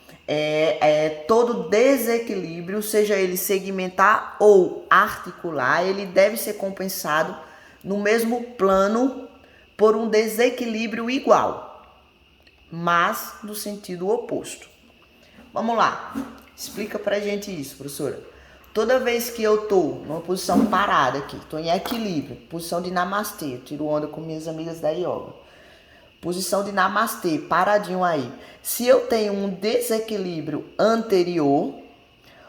Todo desequilíbrio, seja ele segmentar ou articular, ele deve ser compensado no mesmo plano por um desequilíbrio igual, mas no sentido oposto. Vamos lá, explica pra gente isso, professora. Toda vez que eu tô numa posição parada aqui, tô em equilíbrio, posição de namastê, tiro onda com minhas amigas da yoga. Posição de namastê, paradinho aí. Se eu tenho um desequilíbrio anterior,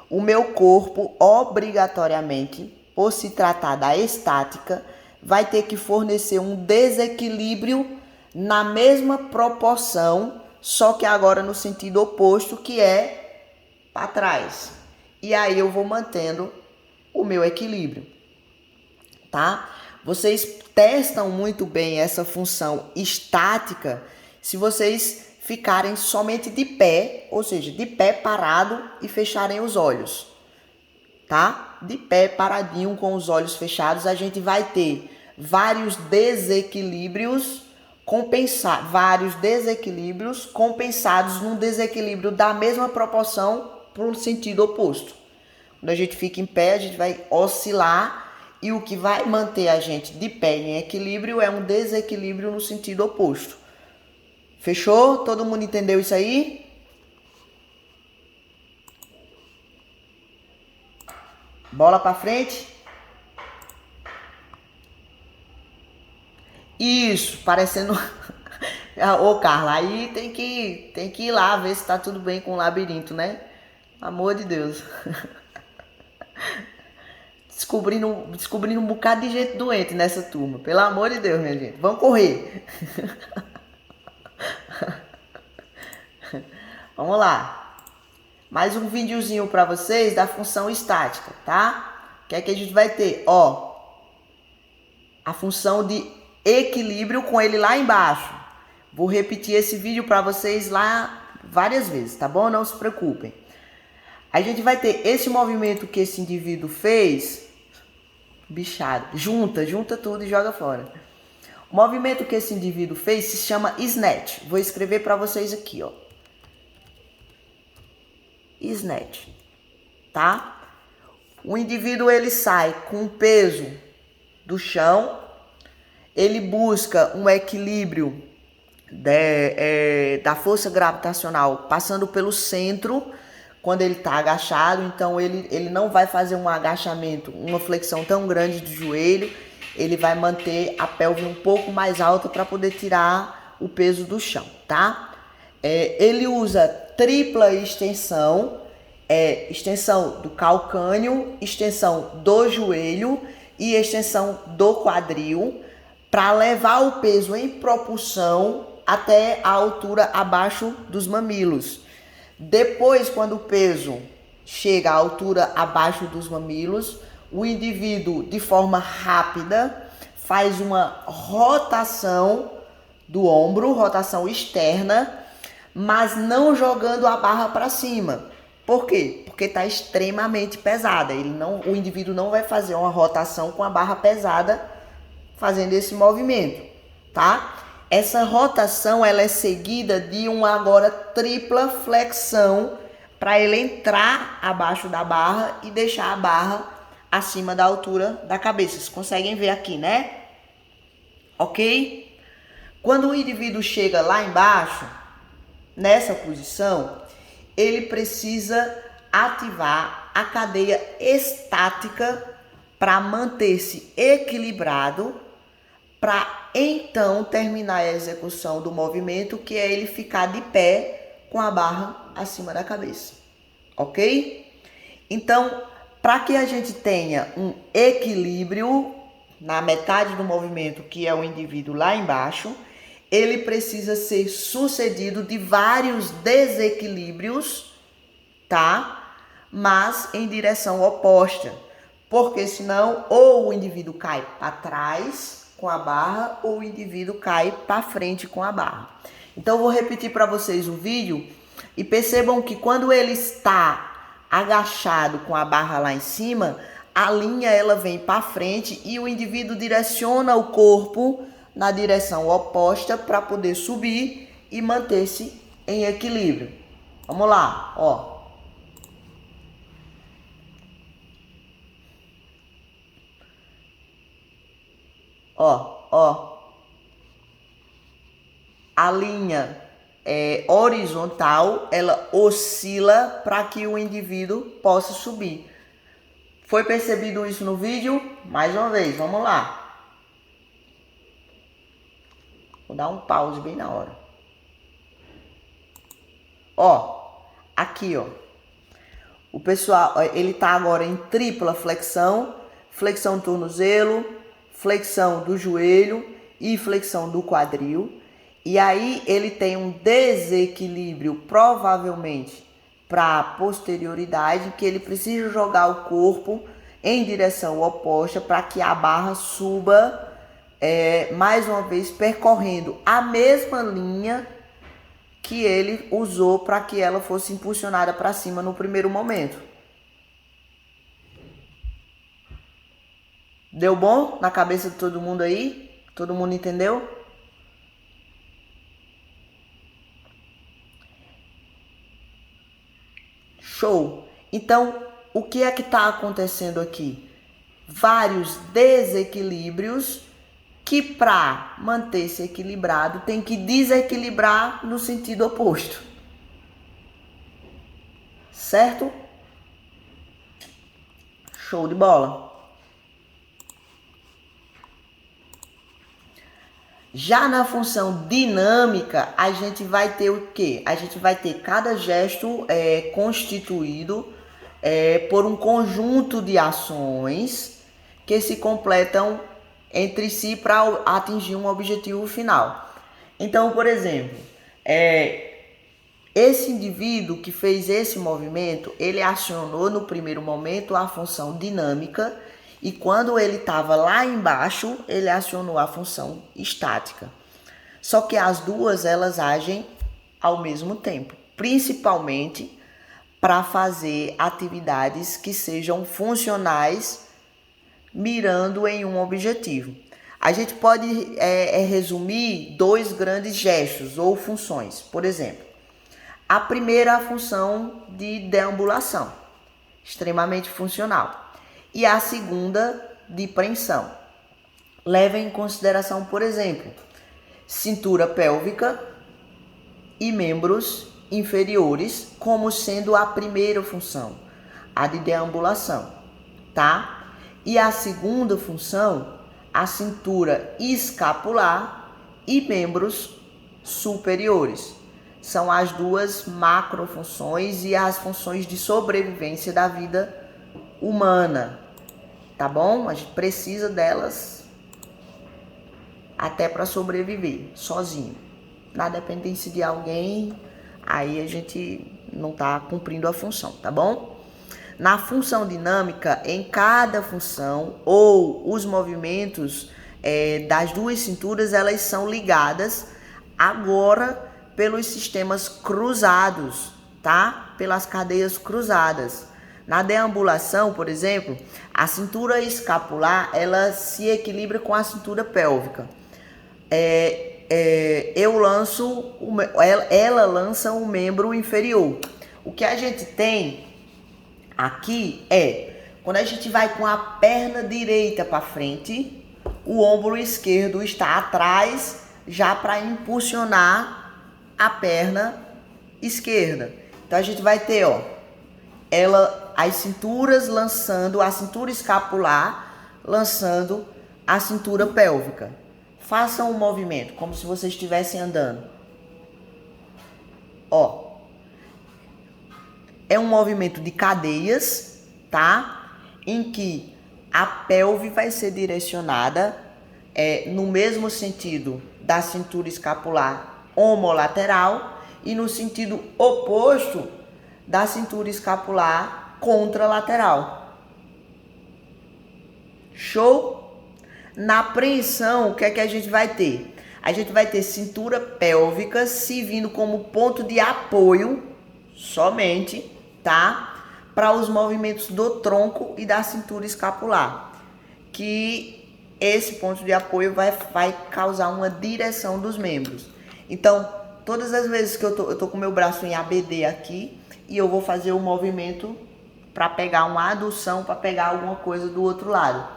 o meu corpo, obrigatoriamente, por se tratar da estática, vai ter que fornecer um desequilíbrio na mesma proporção, só que agora no sentido oposto, que é para trás. E aí eu vou mantendo o meu equilíbrio, tá? Vocês testam muito bem essa função estática se vocês ficarem somente de pé, ou seja, de pé parado e fecharem os olhos, tá? De pé paradinho com os olhos fechados, a gente vai ter vários desequilíbrios compensados num desequilíbrio da mesma proporção para o sentido oposto. Quando a gente fica em pé, a gente vai oscilar e o que vai manter a gente de pé em equilíbrio é um desequilíbrio no sentido oposto. Fechou? Todo mundo entendeu isso aí? Bola pra frente. Isso, parecendo... Ô, Carla, aí tem que ir lá ver se tá tudo bem com o labirinto, né? Amor de Deus. Descobrindo um bocado de gente doente nessa turma. Pelo amor de Deus, minha gente. Vamos correr. Vamos lá. Mais um videozinho para vocês da função estática, tá? O que é que a gente vai ter? Ó, a função de equilíbrio com ele lá embaixo. Vou repetir esse vídeo para vocês lá várias vezes, tá bom? Não se preocupem. A gente vai ter esse movimento que esse indivíduo fez, bichado, junta tudo e joga fora. O movimento que esse indivíduo fez se chama snatch. Vou escrever para vocês aqui, ó. Snatch, tá? O indivíduo ele sai com o peso do chão, ele busca um equilíbrio da força gravitacional passando pelo centro quando ele está agachado, então ele não vai fazer um agachamento, uma flexão tão grande do joelho, ele vai manter a pelve um pouco mais alta para poder tirar o peso do chão, tá? Ele usa tripla extensão, extensão do calcâneo, extensão do joelho e extensão do quadril, para levar o peso em propulsão até a altura abaixo dos mamilos. Depois, quando o peso chega à altura abaixo dos mamilos, o indivíduo, de forma rápida, faz uma rotação do ombro, rotação externa, mas não jogando a barra para cima. Por quê? Porque está extremamente pesada. O indivíduo não vai fazer uma rotação com a barra pesada fazendo esse movimento, tá? Essa rotação ela é seguida de uma agora tripla flexão para ele entrar abaixo da barra e deixar a barra acima da altura da cabeça. Vocês conseguem ver aqui, né? Ok? Quando o indivíduo chega lá embaixo, nessa posição, ele precisa ativar a cadeia estática para manter-se equilibrado, para então terminar a execução do movimento, que é ele ficar de pé com a barra acima da cabeça, ok? Então, para que a gente tenha um equilíbrio na metade do movimento, que é o indivíduo lá embaixo, ele precisa ser sucedido de vários desequilíbrios, tá? Mas em direção oposta, porque senão ou o indivíduo cai para trás com a barra ou o indivíduo cai para frente com a barra. Então, eu vou repetir para vocês o vídeo E percebam que quando ele está agachado com a barra lá em cima, a linha ela vem para frente e o indivíduo direciona o corpo na direção oposta para poder subir e manter-se em equilíbrio. Vamos lá, ó. Ó. A linha horizontal, ela oscila para que o indivíduo possa subir. Foi percebido isso no vídeo? Mais uma vez, vamos lá. Vou dar um pause bem na hora. Ó, aqui, ó. O pessoal, ele tá agora em tripla flexão, flexão do tornozelo, flexão do joelho e flexão do quadril. E aí ele tem um desequilíbrio, provavelmente, para a posterioridade, que ele precisa jogar o corpo em direção oposta para que a barra suba mais uma vez, percorrendo a mesma linha que ele usou para que ela fosse impulsionada para cima no primeiro momento. Deu bom na cabeça de todo mundo aí? Todo mundo entendeu? Show! Então, o que é que está acontecendo aqui? Vários desequilíbrios que, para manter-se equilibrado, tem que desequilibrar no sentido oposto. Certo? Show de bola! Já na função dinâmica, a gente vai ter o quê? A gente vai ter cada gesto constituído por um conjunto de ações que se completam entre si para atingir um objetivo final. Então, por exemplo, esse indivíduo que fez esse movimento, ele acionou no primeiro momento a função dinâmica e quando ele estava lá embaixo, ele acionou a função estática. Só que as duas, elas agem ao mesmo tempo, principalmente para fazer atividades que sejam funcionais, mirando em um objetivo. A gente pode resumir dois grandes gestos ou funções. Por exemplo, a primeira, a função de deambulação, extremamente funcional. E a segunda, de preensão. Levem em consideração, por exemplo, cintura pélvica e membros inferiores como sendo a primeira função, a de deambulação, tá? E a segunda função, a cintura escapular e membros superiores. São as duas macrofunções e as funções de sobrevivência da vida humana, tá bom? A gente precisa delas até para sobreviver, sozinho. Na dependência de alguém, aí a gente não tá cumprindo a função, tá bom? Na função dinâmica, em cada função ou os movimentos das duas cinturas, elas são ligadas agora pelos sistemas cruzados, tá? Pelas cadeias cruzadas. Na deambulação, por exemplo, a cintura escapular, ela se equilibra com a cintura pélvica. Ela lança o membro inferior. O que a gente tem aqui quando a gente vai com a perna direita para frente, o ombro esquerdo está atrás, já para impulsionar a perna esquerda. Então a gente vai ter, as cinturas lançando a cintura escapular, lançando a cintura pélvica. Façam um movimento como se vocês estivessem andando. É um movimento de cadeias, tá? Em que a pelve vai ser direcionada no mesmo sentido da cintura escapular homolateral e no sentido oposto da cintura escapular contralateral. Show? Na preensão, o que é que a gente vai ter? A gente vai ter cintura pélvica se vindo como ponto de apoio somente, tá? Para os movimentos do tronco e da cintura escapular, que esse ponto de apoio vai causar uma direção dos membros. Então, todas as vezes que eu tô com meu braço em ABD aqui e eu vou fazer um movimento para pegar uma adução, para pegar alguma coisa do outro lado,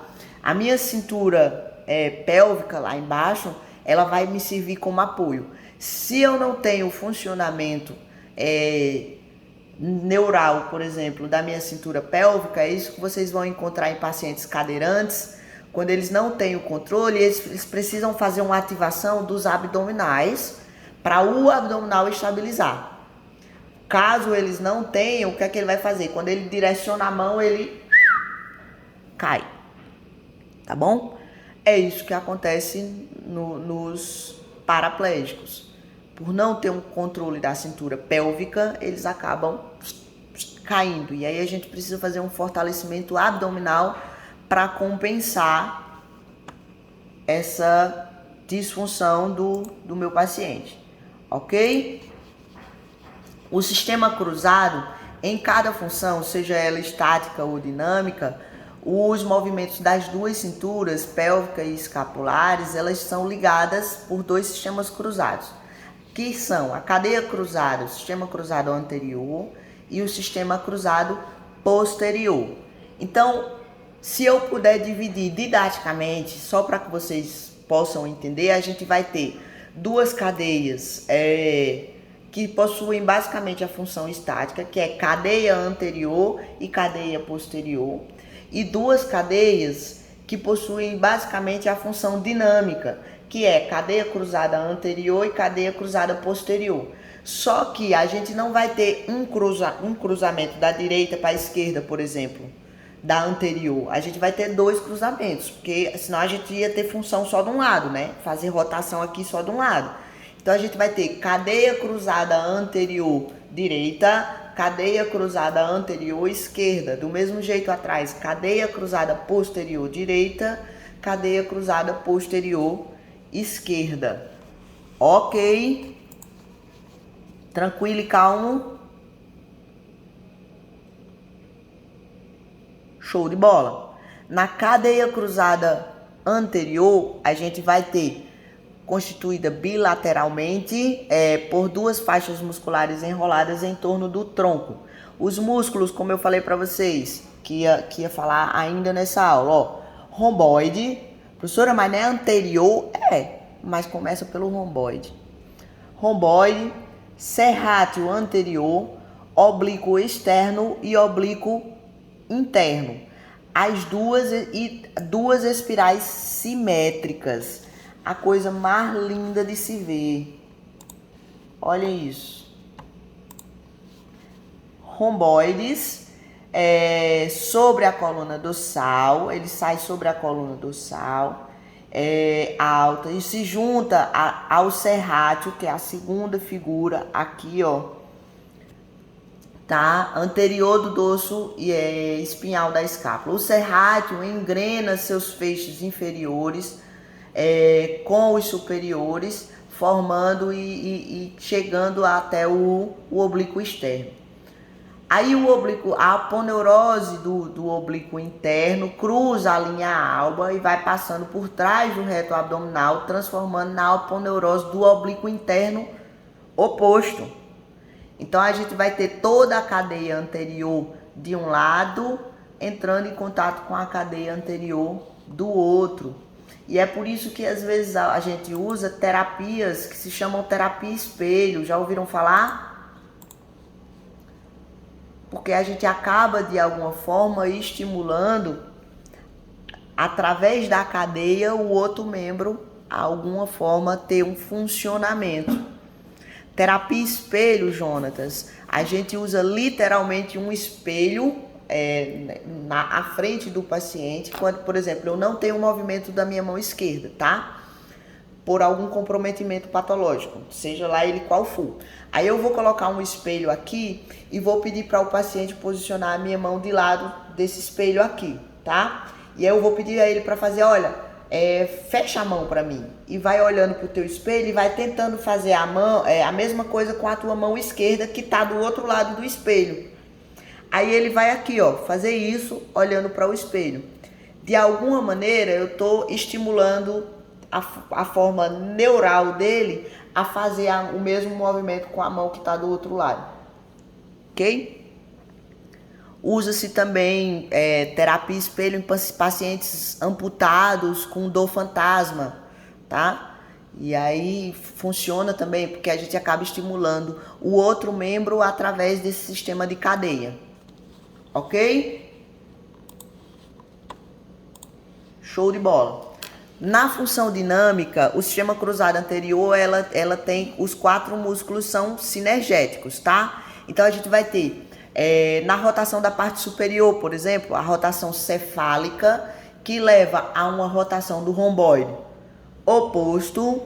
a minha cintura pélvica lá embaixo, ela vai me servir como apoio. Se eu não tenho funcionamento neural, por exemplo, da minha cintura pélvica, é isso que vocês vão encontrar em pacientes cadeirantes. Quando eles não têm o controle, eles precisam fazer uma ativação dos abdominais para o abdominal estabilizar. Caso eles não tenham, o que é que ele vai fazer? Quando ele direciona a mão, ele cai. Tá bom? É isso que acontece nos paraplégicos. Por não ter um controle da cintura pélvica, eles acabam caindo. E aí a gente precisa fazer um fortalecimento abdominal para compensar essa disfunção do meu paciente. Ok? O sistema cruzado, em cada função, seja ela estática ou dinâmica, os movimentos das duas cinturas, pélvica e escapulares, elas são ligadas por dois sistemas cruzados, que são a cadeia cruzada, o sistema cruzado anterior e o sistema cruzado posterior. Então, se eu puder dividir didaticamente, só para que vocês possam entender, a gente vai ter duas cadeias que possuem basicamente a função estática, que é cadeia anterior e cadeia posterior, e duas cadeias que possuem basicamente a função dinâmica, que é cadeia cruzada anterior e cadeia cruzada posterior. Só que a gente não vai ter um cruzamento da direita para a esquerda, por exemplo, da anterior. A gente vai ter dois cruzamentos, porque senão a gente ia ter função só de um lado, né? Fazer rotação aqui só de um lado. Então a gente vai ter cadeia cruzada anterior direita, cadeia cruzada anterior esquerda. Do mesmo jeito atrás, cadeia cruzada posterior direita, cadeia cruzada posterior esquerda. Ok? Tranquilo e calmo? Show de bola. Na cadeia cruzada anterior, a gente vai ter constituída bilateralmente por duas faixas musculares enroladas em torno do tronco. Os músculos, como eu falei para vocês, que ia falar ainda nessa aula, ó, romboide. Professora, mas não é anterior? Mas começa pelo romboide. Romboide, serrátil anterior, oblíquo externo e oblíquo interno. As duas espirais simétricas. A coisa mais linda de se ver. Olha isso. Romboides sobre a coluna dorsal. Ele sai sobre a coluna dorsal alta e se junta ao serrátil, que é a segunda figura aqui, ó. Tá? Anterior do dorso e espinhal da escápula. O serrátil engrena seus feixes inferiores com os superiores, formando e chegando até o oblíquo externo. Aí a aponeurose do oblíquo interno cruza a linha alba e vai passando por trás do reto abdominal, transformando na aponeurose do oblíquo interno oposto. Então a gente vai ter toda a cadeia anterior de um lado entrando em contato com a cadeia anterior do outro. E é por isso que às vezes a gente usa terapias que se chamam terapia espelho. Já ouviram falar? Porque a gente acaba de alguma forma estimulando através da cadeia o outro membro a alguma forma ter um funcionamento. Terapia espelho, Jonatas, a gente usa literalmente um espelho à frente do paciente, quando, por exemplo, eu não tenho o movimento da minha mão esquerda, tá? Por algum comprometimento patológico, seja lá ele qual for. Aí eu vou colocar um espelho aqui e vou pedir para o paciente posicionar a minha mão de lado desse espelho aqui, tá? E aí eu vou pedir a ele para fazer, olha, fecha a mão para mim e vai olhando pro teu espelho e vai tentando fazer a mão, a mesma coisa com a tua mão esquerda que tá do outro lado do espelho. Aí ele vai aqui, ó, fazer isso olhando para o espelho. De alguma maneira eu tô estimulando a forma neural dele a fazer o mesmo movimento com a mão que tá do outro lado. Ok? Usa-se também terapia espelho em pacientes amputados com dor fantasma, tá? E aí funciona também porque a gente acaba estimulando o outro membro através desse sistema de cadeia, ok? Show de bola. Na função dinâmica, o sistema cruzado anterior, ela tem, os 4 músculos são sinergéticos, tá? Então a gente vai ter na rotação da parte superior, por exemplo, a rotação cefálica, que leva a uma rotação do romboide oposto,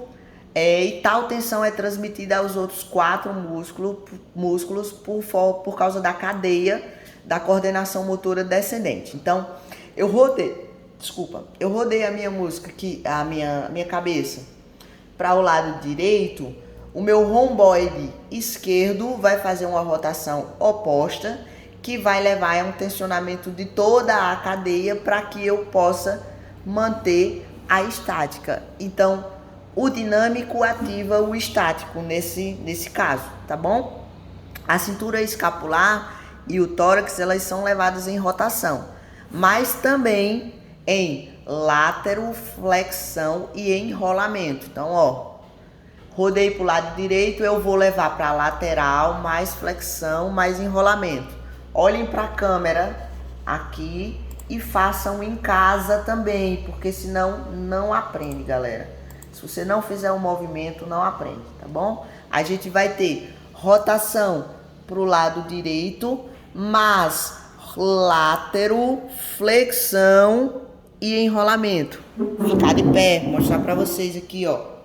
e tal tensão é transmitida aos outros 4 músculos por causa da cadeia da coordenação motora descendente. Então, eu rodei a minha música aqui, a minha cabeça para o lado direito. O meu romboide esquerdo vai fazer uma rotação oposta, que vai levar a um tensionamento de toda a cadeia para que eu possa manter a estática. Então, o dinâmico ativa o estático nesse caso, tá bom? A cintura escapular e o tórax, elas são levadas em rotação, mas também em lateroflexão e enrolamento. Então, ó, rodei para o lado direito, eu vou levar para a lateral, mais flexão, mais enrolamento. Olhem para a câmera aqui e façam em casa também, porque senão não aprende, galera. Se você não fizer um movimento, não aprende, tá bom? A gente vai ter rotação para o lado direito, mas látero, flexão e enrolamento. Ficar de pé, vou mostrar para vocês aqui, ó.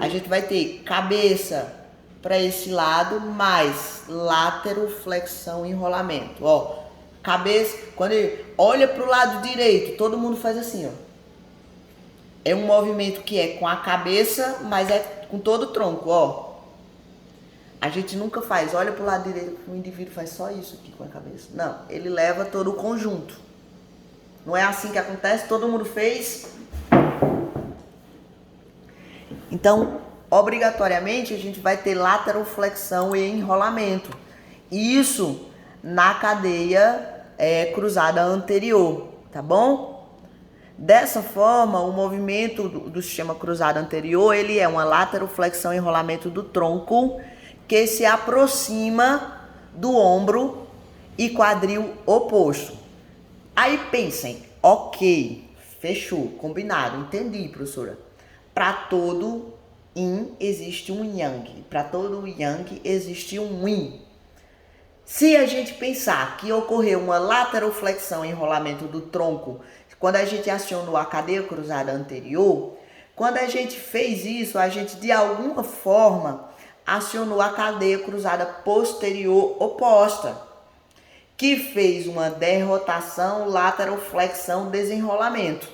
A gente vai ter cabeça para esse lado, mais látero, flexão e enrolamento. Ó, cabeça, quando ele olha para o lado direito, todo mundo faz assim, ó. É um movimento que é com a cabeça, mas é com todo o tronco, ó. A gente nunca faz, olha para o lado direito, o indivíduo faz só isso aqui com a cabeça. Não, ele leva todo o conjunto. Não é assim que acontece, todo mundo fez. Então, obrigatoriamente, a gente vai ter lateroflexão e enrolamento. Isso na cadeia cruzada anterior, tá bom? Dessa forma, o movimento do sistema cruzado anterior, ele é uma lateroflexão e enrolamento do tronco que se aproxima do ombro e quadril oposto. Aí pensem, ok, fechou, combinado, entendi, professora. Para todo yin existe um yang, para todo yang existe um yin. Se a gente pensar que ocorreu uma lateroflexão e enrolamento do tronco quando a gente acionou a cadeia cruzada anterior, quando a gente fez isso, a gente de alguma forma acionou a cadeia cruzada posterior oposta, que fez uma derrotação, lateroflexão, desenrolamento.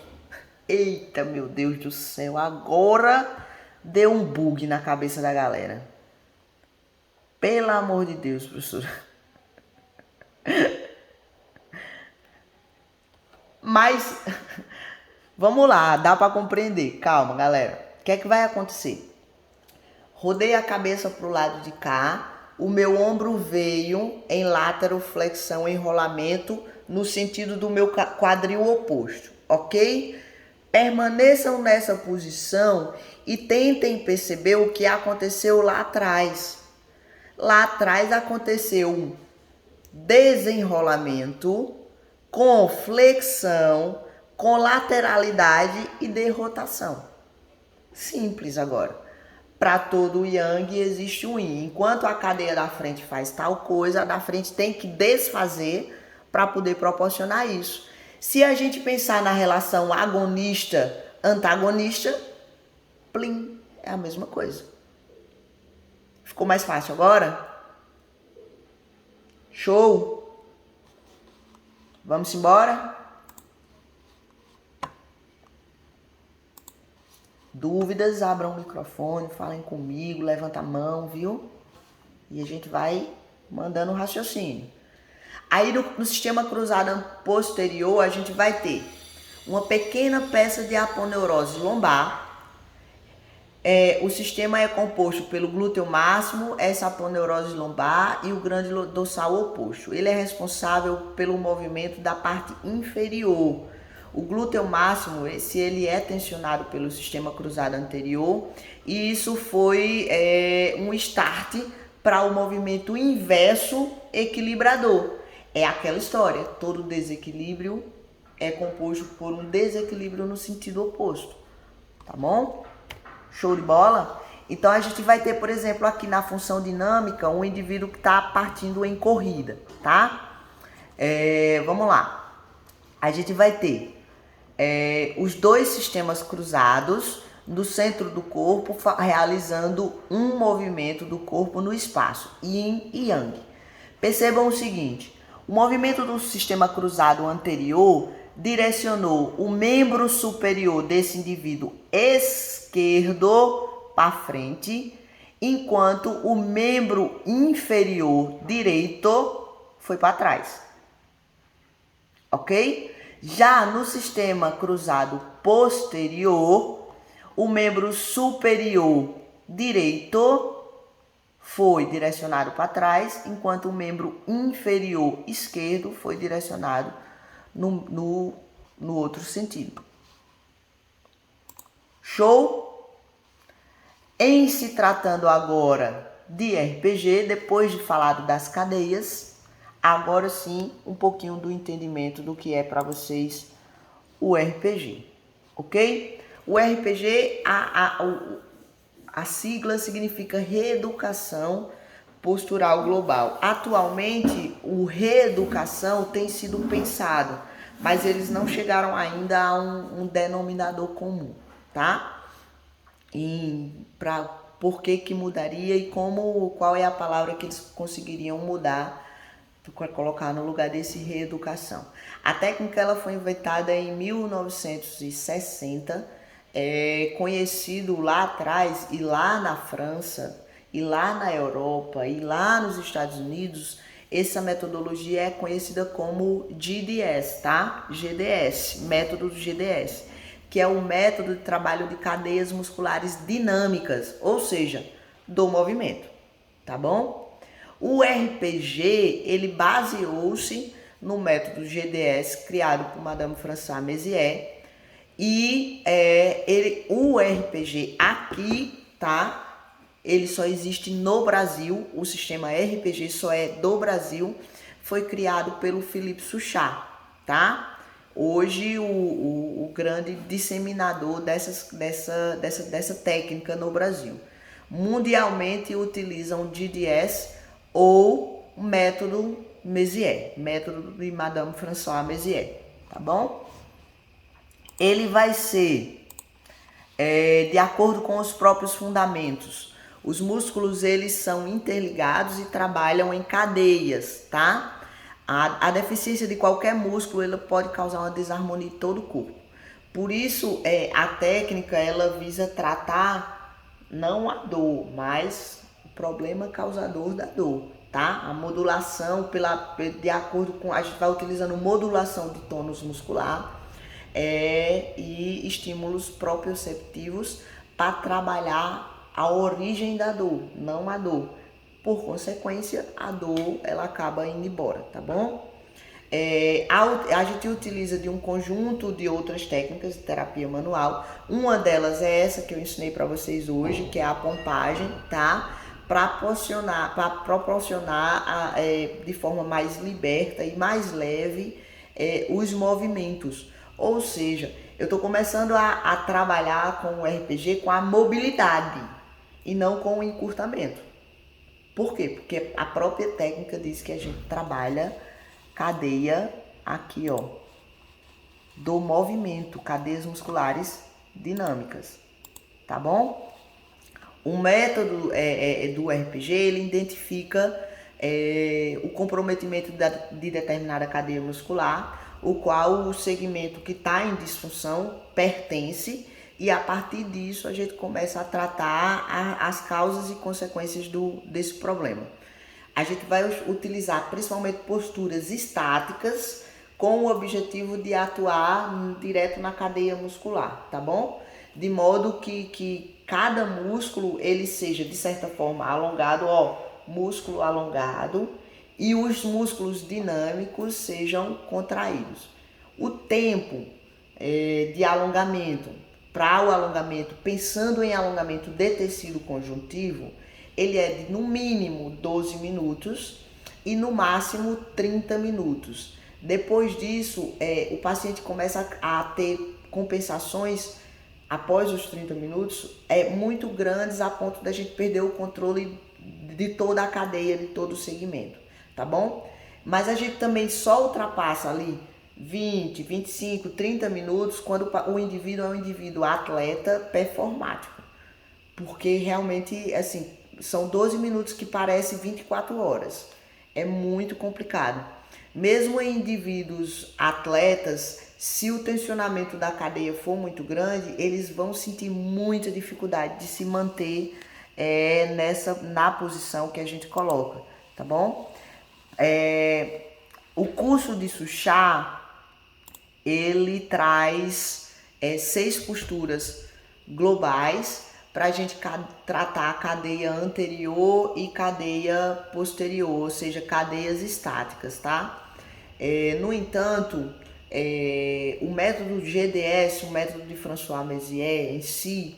Eita, meu Deus do céu, agora deu um bug na cabeça da galera. Pelo amor de Deus, professora. Mas, vamos lá, dá para compreender. Calma, galera. O que é que vai acontecer? Rodei a cabeça para o lado de cá, o meu ombro veio em lateroflexão, enrolamento, no sentido do meu quadril oposto, ok? Permaneçam nessa posição e tentem perceber o que aconteceu lá atrás. Lá atrás aconteceu um desenrolamento com flexão, com lateralidade e derrotação. Simples agora. Para todo o yang existe um yin. Enquanto a cadeia da frente faz tal coisa, a da frente tem que desfazer para poder proporcionar isso. Se a gente pensar na relação agonista-antagonista, plim, é a mesma coisa. Ficou mais fácil agora? Show! Vamos embora? Dúvidas, abram o microfone, falem comigo, levanta a mão, viu? E a gente vai mandando o raciocínio. Aí no sistema cruzado posterior, a gente vai ter uma pequena peça de aponeurose lombar. O sistema é composto pelo glúteo máximo, essa aponeurose lombar e o grande dorsal oposto. Ele é responsável pelo movimento da parte inferior. O glúteo máximo, ele é tensionado pelo sistema cruzado anterior, e isso foi um start para o movimento inverso equilibrador. É aquela história, todo desequilíbrio é composto por um desequilíbrio no sentido oposto, tá bom? Show de bola? Então a gente vai ter, por exemplo, aqui na função dinâmica, um indivíduo que está partindo em corrida, tá? Vamos lá. A gente vai ter os dois sistemas cruzados no centro do corpo, realizando um movimento do corpo no espaço, Yin e Yang. Percebam o seguinte, o movimento do sistema cruzado anterior direcionou o membro superior desse indivíduo esquerdo para frente, enquanto o membro inferior direito foi para trás. Ok? Já no sistema cruzado posterior, o membro superior direito foi direcionado para trás, enquanto o membro inferior esquerdo foi direcionado no outro sentido. Show? Em se tratando agora de RPG, depois de falado das cadeias, agora sim um pouquinho do entendimento do que é para vocês o RPG, ok? O RPG, a sigla significa Reeducação Postural Global. Atualmente, o reeducação tem sido pensado, mas eles não chegaram ainda a um denominador comum, tá? Por que mudaria e qual é a palavra que eles conseguiriam mudar para colocar no lugar desse reeducação. A técnica ela foi inventada em 1960, conhecido lá atrás e lá na França e lá na Europa e lá nos Estados Unidos, essa metodologia é conhecida como GDS, tá? GDS, método do GDS, que é o método de trabalho de cadeias musculares dinâmicas, ou seja, do movimento, tá bom? O RPG, ele baseou-se no método GDS criado por Madame Françoise Mézières e o RPG aqui, tá? Ele só existe no Brasil, o sistema RPG só é do Brasil, foi criado pelo Philippe Suchat, tá? Hoje o grande disseminador dessa técnica no Brasil. Mundialmente utilizam GDS ou método Mézières, método de Madame Françoise Mézières, tá bom? Ele vai ser de acordo com os próprios fundamentos. Os músculos, eles são interligados e trabalham em cadeias, tá? A deficiência de qualquer músculo, ela pode causar uma desarmonia em todo o corpo. Por isso, a técnica, ela visa tratar não a dor, mas o problema causador da dor, tá? A modulação, de acordo com, a gente vai utilizando modulação de tônus muscular e estímulos proprioceptivos para trabalhar a origem da dor, não a dor. Por consequência, a dor ela acaba indo embora, tá bom? A gente utiliza de um conjunto de outras técnicas de terapia manual. Uma delas é essa que eu ensinei para vocês hoje, que é a pompagem, tá? Para proporcionar de forma mais liberta e mais leve os movimentos. Ou seja, eu estou começando a trabalhar com o RPG com a mobilidade e não com o encurtamento. Por quê? Porque a própria técnica diz que a gente trabalha cadeia aqui, ó, do movimento, cadeias musculares dinâmicas, tá bom? O método do RPG, ele identifica o comprometimento de determinada cadeia muscular, o qual o segmento que está em disfunção pertence, e a partir disso a gente começa a tratar as causas e consequências desse problema. A gente vai utilizar principalmente posturas estáticas com o objetivo de atuar direto na cadeia muscular, tá bom? De modo que cada músculo ele seja de certa forma alongado, ó, músculo alongado, e os músculos dinâmicos sejam contraídos. O tempo de alongamento, para o alongamento, pensando em alongamento de tecido conjuntivo, ele é de no mínimo 12 minutos e no máximo 30 minutos. Depois disso, o paciente começa a ter compensações após os 30 minutos muito grandes a ponto da gente perder o controle de toda a cadeia, de todo o segmento, tá bom? Mas a gente também só ultrapassa ali 20, 25, 30 minutos quando o indivíduo é um indivíduo atleta performático. Porque realmente, assim, são 12 minutos que parece 24 horas. É muito complicado. Mesmo em indivíduos atletas, se o tensionamento da cadeia for muito grande, eles vão sentir muita dificuldade de se manter na posição que a gente coloca, tá bom? O curso de Suchá, ele traz 6 posturas globais para a gente tratar a cadeia anterior e cadeia posterior, ou seja, cadeias estáticas, tá? No entanto, o método GDS, o método de François Mézières em si,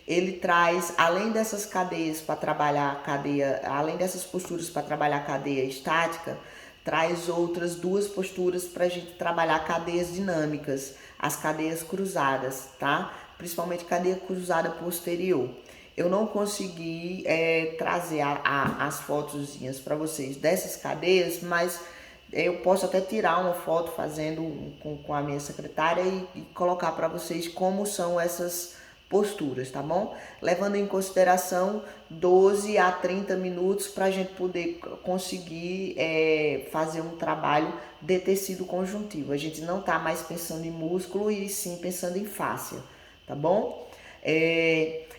ele traz, além dessas cadeias para trabalhar a cadeia, além dessas posturas para trabalhar a cadeia estática, traz outras 2 posturas para a gente trabalhar cadeias dinâmicas, as cadeias cruzadas, tá? Principalmente cadeia cruzada posterior. Eu não consegui trazer as fotozinhas para vocês dessas cadeias, mas eu posso até tirar uma foto fazendo com a minha secretária e colocar para vocês como são essas posturas, tá bom? Levando em consideração 12 a 30 minutos para a gente poder conseguir fazer um trabalho de tecido conjuntivo. A gente não tá mais pensando em músculo e sim pensando em fáscia, tá bom?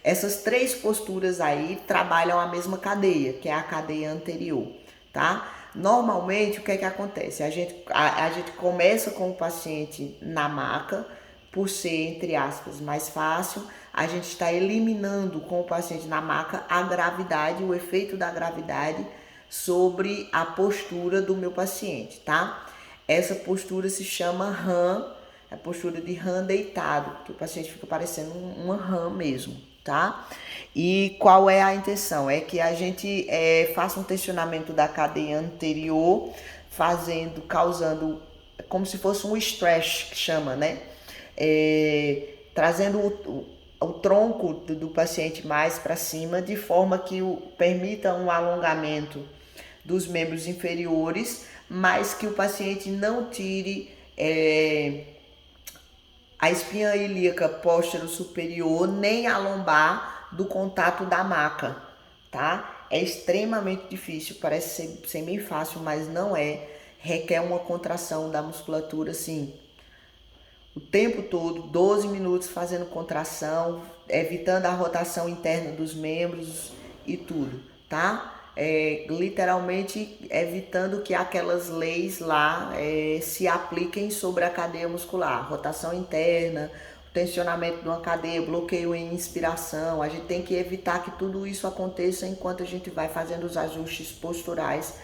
Essas 3 posturas aí trabalham a mesma cadeia, que é a cadeia anterior, tá? Normalmente, o que é que acontece? A gente começa com o paciente na maca, por ser, entre aspas, mais fácil. A gente está eliminando com o paciente na maca a gravidade, o efeito da gravidade sobre a postura do meu paciente, tá? Essa postura se chama RAM, a postura de RAM deitado, que o paciente fica parecendo uma RAM mesmo, tá? E qual é a intenção? É que a gente faça um tensionamento da cadeia anterior, causando como se fosse um stretch, que chama, né? Trazendo o tronco do paciente mais para cima, de forma que permita um alongamento dos membros inferiores, mas que o paciente não tire a espinha ilíaca póstero superior nem a lombar do contato da maca, tá? É extremamente difícil, parece ser bem fácil, mas não é. Requer uma contração da musculatura, assim, o tempo todo, 12 minutos fazendo contração, evitando a rotação interna dos membros e tudo, tá? Literalmente evitando que aquelas leis lá se apliquem sobre a cadeia muscular, rotação interna, tensionamento de uma cadeia, bloqueio em inspiração. A gente tem que evitar que tudo isso aconteça enquanto a gente vai fazendo os ajustes posturais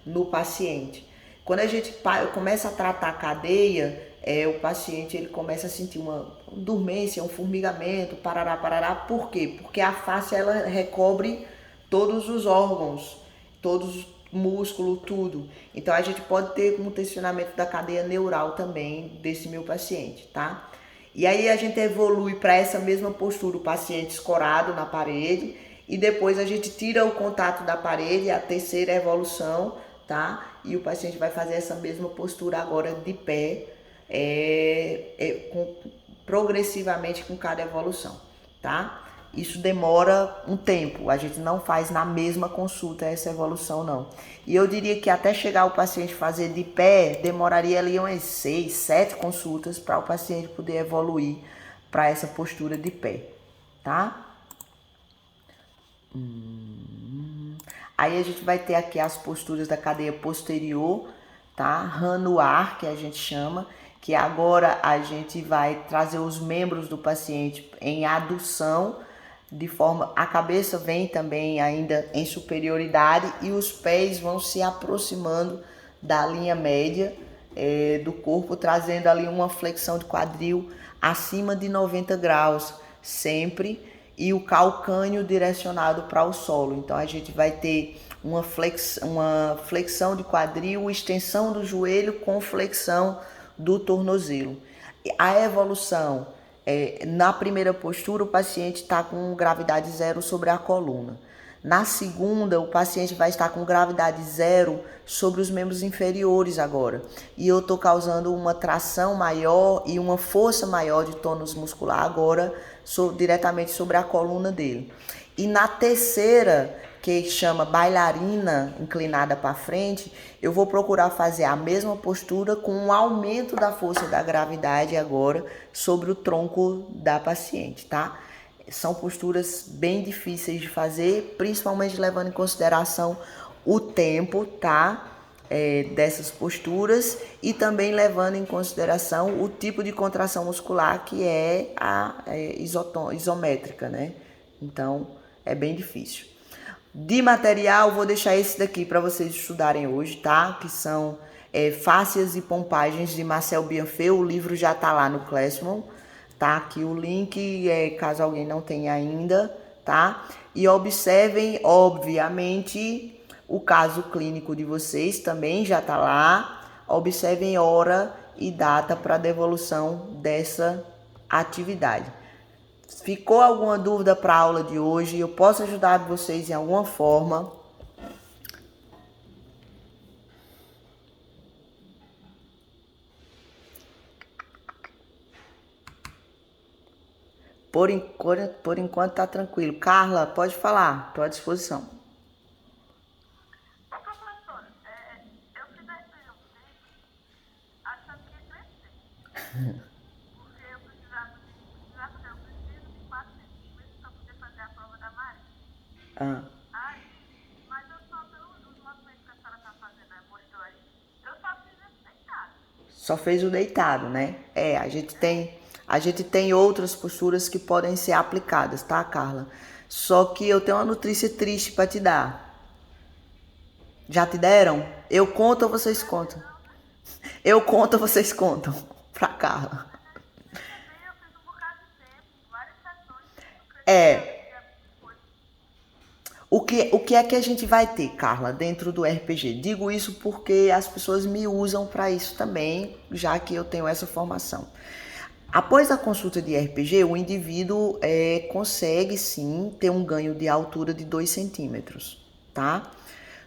no paciente. Quando a gente começa a tratar a cadeia, o paciente ele começa a sentir uma dormência, um formigamento, parará. Por quê? Porque a face ela recobre todos os órgãos, todos os músculos, tudo. Então a gente pode ter um tensionamento da cadeia neural também desse meu paciente, tá? E aí a gente evolui para essa mesma postura, o paciente escorado na parede, e depois a gente tira o contato da parede, a terceira evolução, tá? E o paciente vai fazer essa mesma postura agora de pé, progressivamente com cada evolução, tá? Isso demora um tempo, a gente não faz na mesma consulta essa evolução não. E eu diria que até chegar o paciente fazer de pé, demoraria ali umas 6, 7 consultas para o paciente poder evoluir para essa postura de pé, tá? Aí a gente vai ter aqui as posturas da cadeia posterior, tá? Ranuar, que a gente chama, que agora a gente vai trazer os membros do paciente em adução, de forma, a cabeça vem também ainda em superioridade e os pés vão se aproximando da linha média do corpo, trazendo ali uma flexão de quadril acima de 90 graus, sempre, e o calcâneo direcionado para o solo. Então a gente vai ter uma flexão de quadril, extensão do joelho com flexão do tornozelo. A evolução, na primeira postura, o paciente está com gravidade zero sobre a coluna. Na segunda, o paciente vai estar com gravidade zero sobre os membros inferiores agora. E eu estou causando uma tração maior e uma força maior de tônus muscular agora diretamente sobre a coluna dele. E na terceira, que chama bailarina inclinada para frente, eu vou procurar fazer a mesma postura com um aumento da força da gravidade agora sobre o tronco da paciente, tá? São posturas bem difíceis de fazer, principalmente levando em consideração o tempo, tá? Dessas posturas e também levando em consideração o tipo de contração muscular que é a isométrica, né? Então, é bem difícil. De material, vou deixar esse daqui para vocês estudarem hoje, tá? Que são Fáscias e Pompagens de Marcel Bienfait. O livro já tá lá no Classroom, tá? Aqui o link, caso alguém não tenha ainda, tá? E observem, obviamente, o caso clínico de vocês também já tá lá. Observem hora e data para devolução dessa atividade. Ficou alguma dúvida para a aula de hoje? Eu posso ajudar vocês em alguma forma? Por enquanto tá tranquilo. Carla, pode falar, estou à disposição. Professora, eu fiz a expressão achando que ia crescer. Porque eu precisava não, eu preciso de 4 centímetros para poder fazer a prova da Mari. Aí, mas eu só, pelos movimentos que a senhora está fazendo, mostrou aí, eu só fiz esse deitado. Só fez o deitado, né? A gente tem outras posturas que podem ser aplicadas, tá, Carla? Só que eu tenho uma notícia triste para te dar. Já te deram? Eu conto ou vocês contam? Eu conto ou vocês contam? Pra Carla. Eu fiz um bocado de tempo, várias sessões, O que é que a gente vai ter, Carla, dentro do RPG? Digo isso porque as pessoas me usam para isso também, já que eu tenho essa formação. Após a consulta de RPG, o indivíduo consegue sim ter um ganho de altura de 2 centímetros, tá?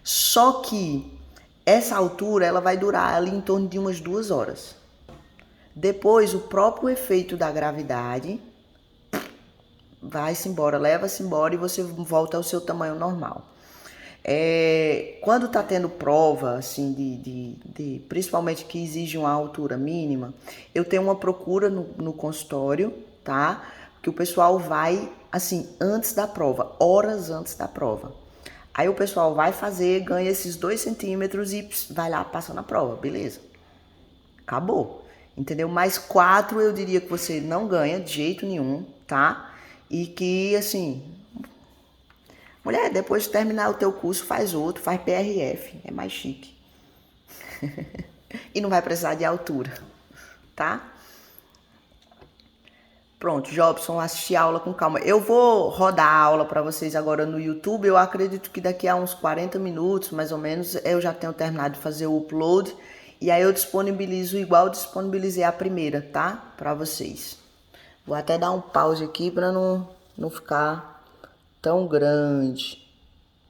Só que essa altura ela vai durar ali em torno de umas 2 horas. Depois, o próprio efeito da gravidade vai-se embora, leva-se embora e você volta ao seu tamanho normal. Quando está tendo prova, assim, principalmente que exige uma altura mínima, eu tenho uma procura no consultório, tá? Que o pessoal vai, assim, antes da prova, horas antes da prova. Aí o pessoal vai fazer, ganha esses 2 centímetros e vai lá, passa na prova, beleza. Acabou, entendeu? Mais 4 eu diria que você não ganha de jeito nenhum, tá? E que, assim, mulher, depois de terminar o teu curso, faz outro, faz PRF, é mais chique. E não vai precisar de altura, tá? Pronto, Jobson, assisti a aula com calma. Eu vou rodar a aula para vocês agora no YouTube. Eu acredito que daqui a uns 40 minutos, mais ou menos, eu já tenho terminado de fazer o upload. E aí eu disponibilizo igual eu disponibilizei a primeira, tá? Para vocês. Vou até dar um pause aqui para não ficar tão grande.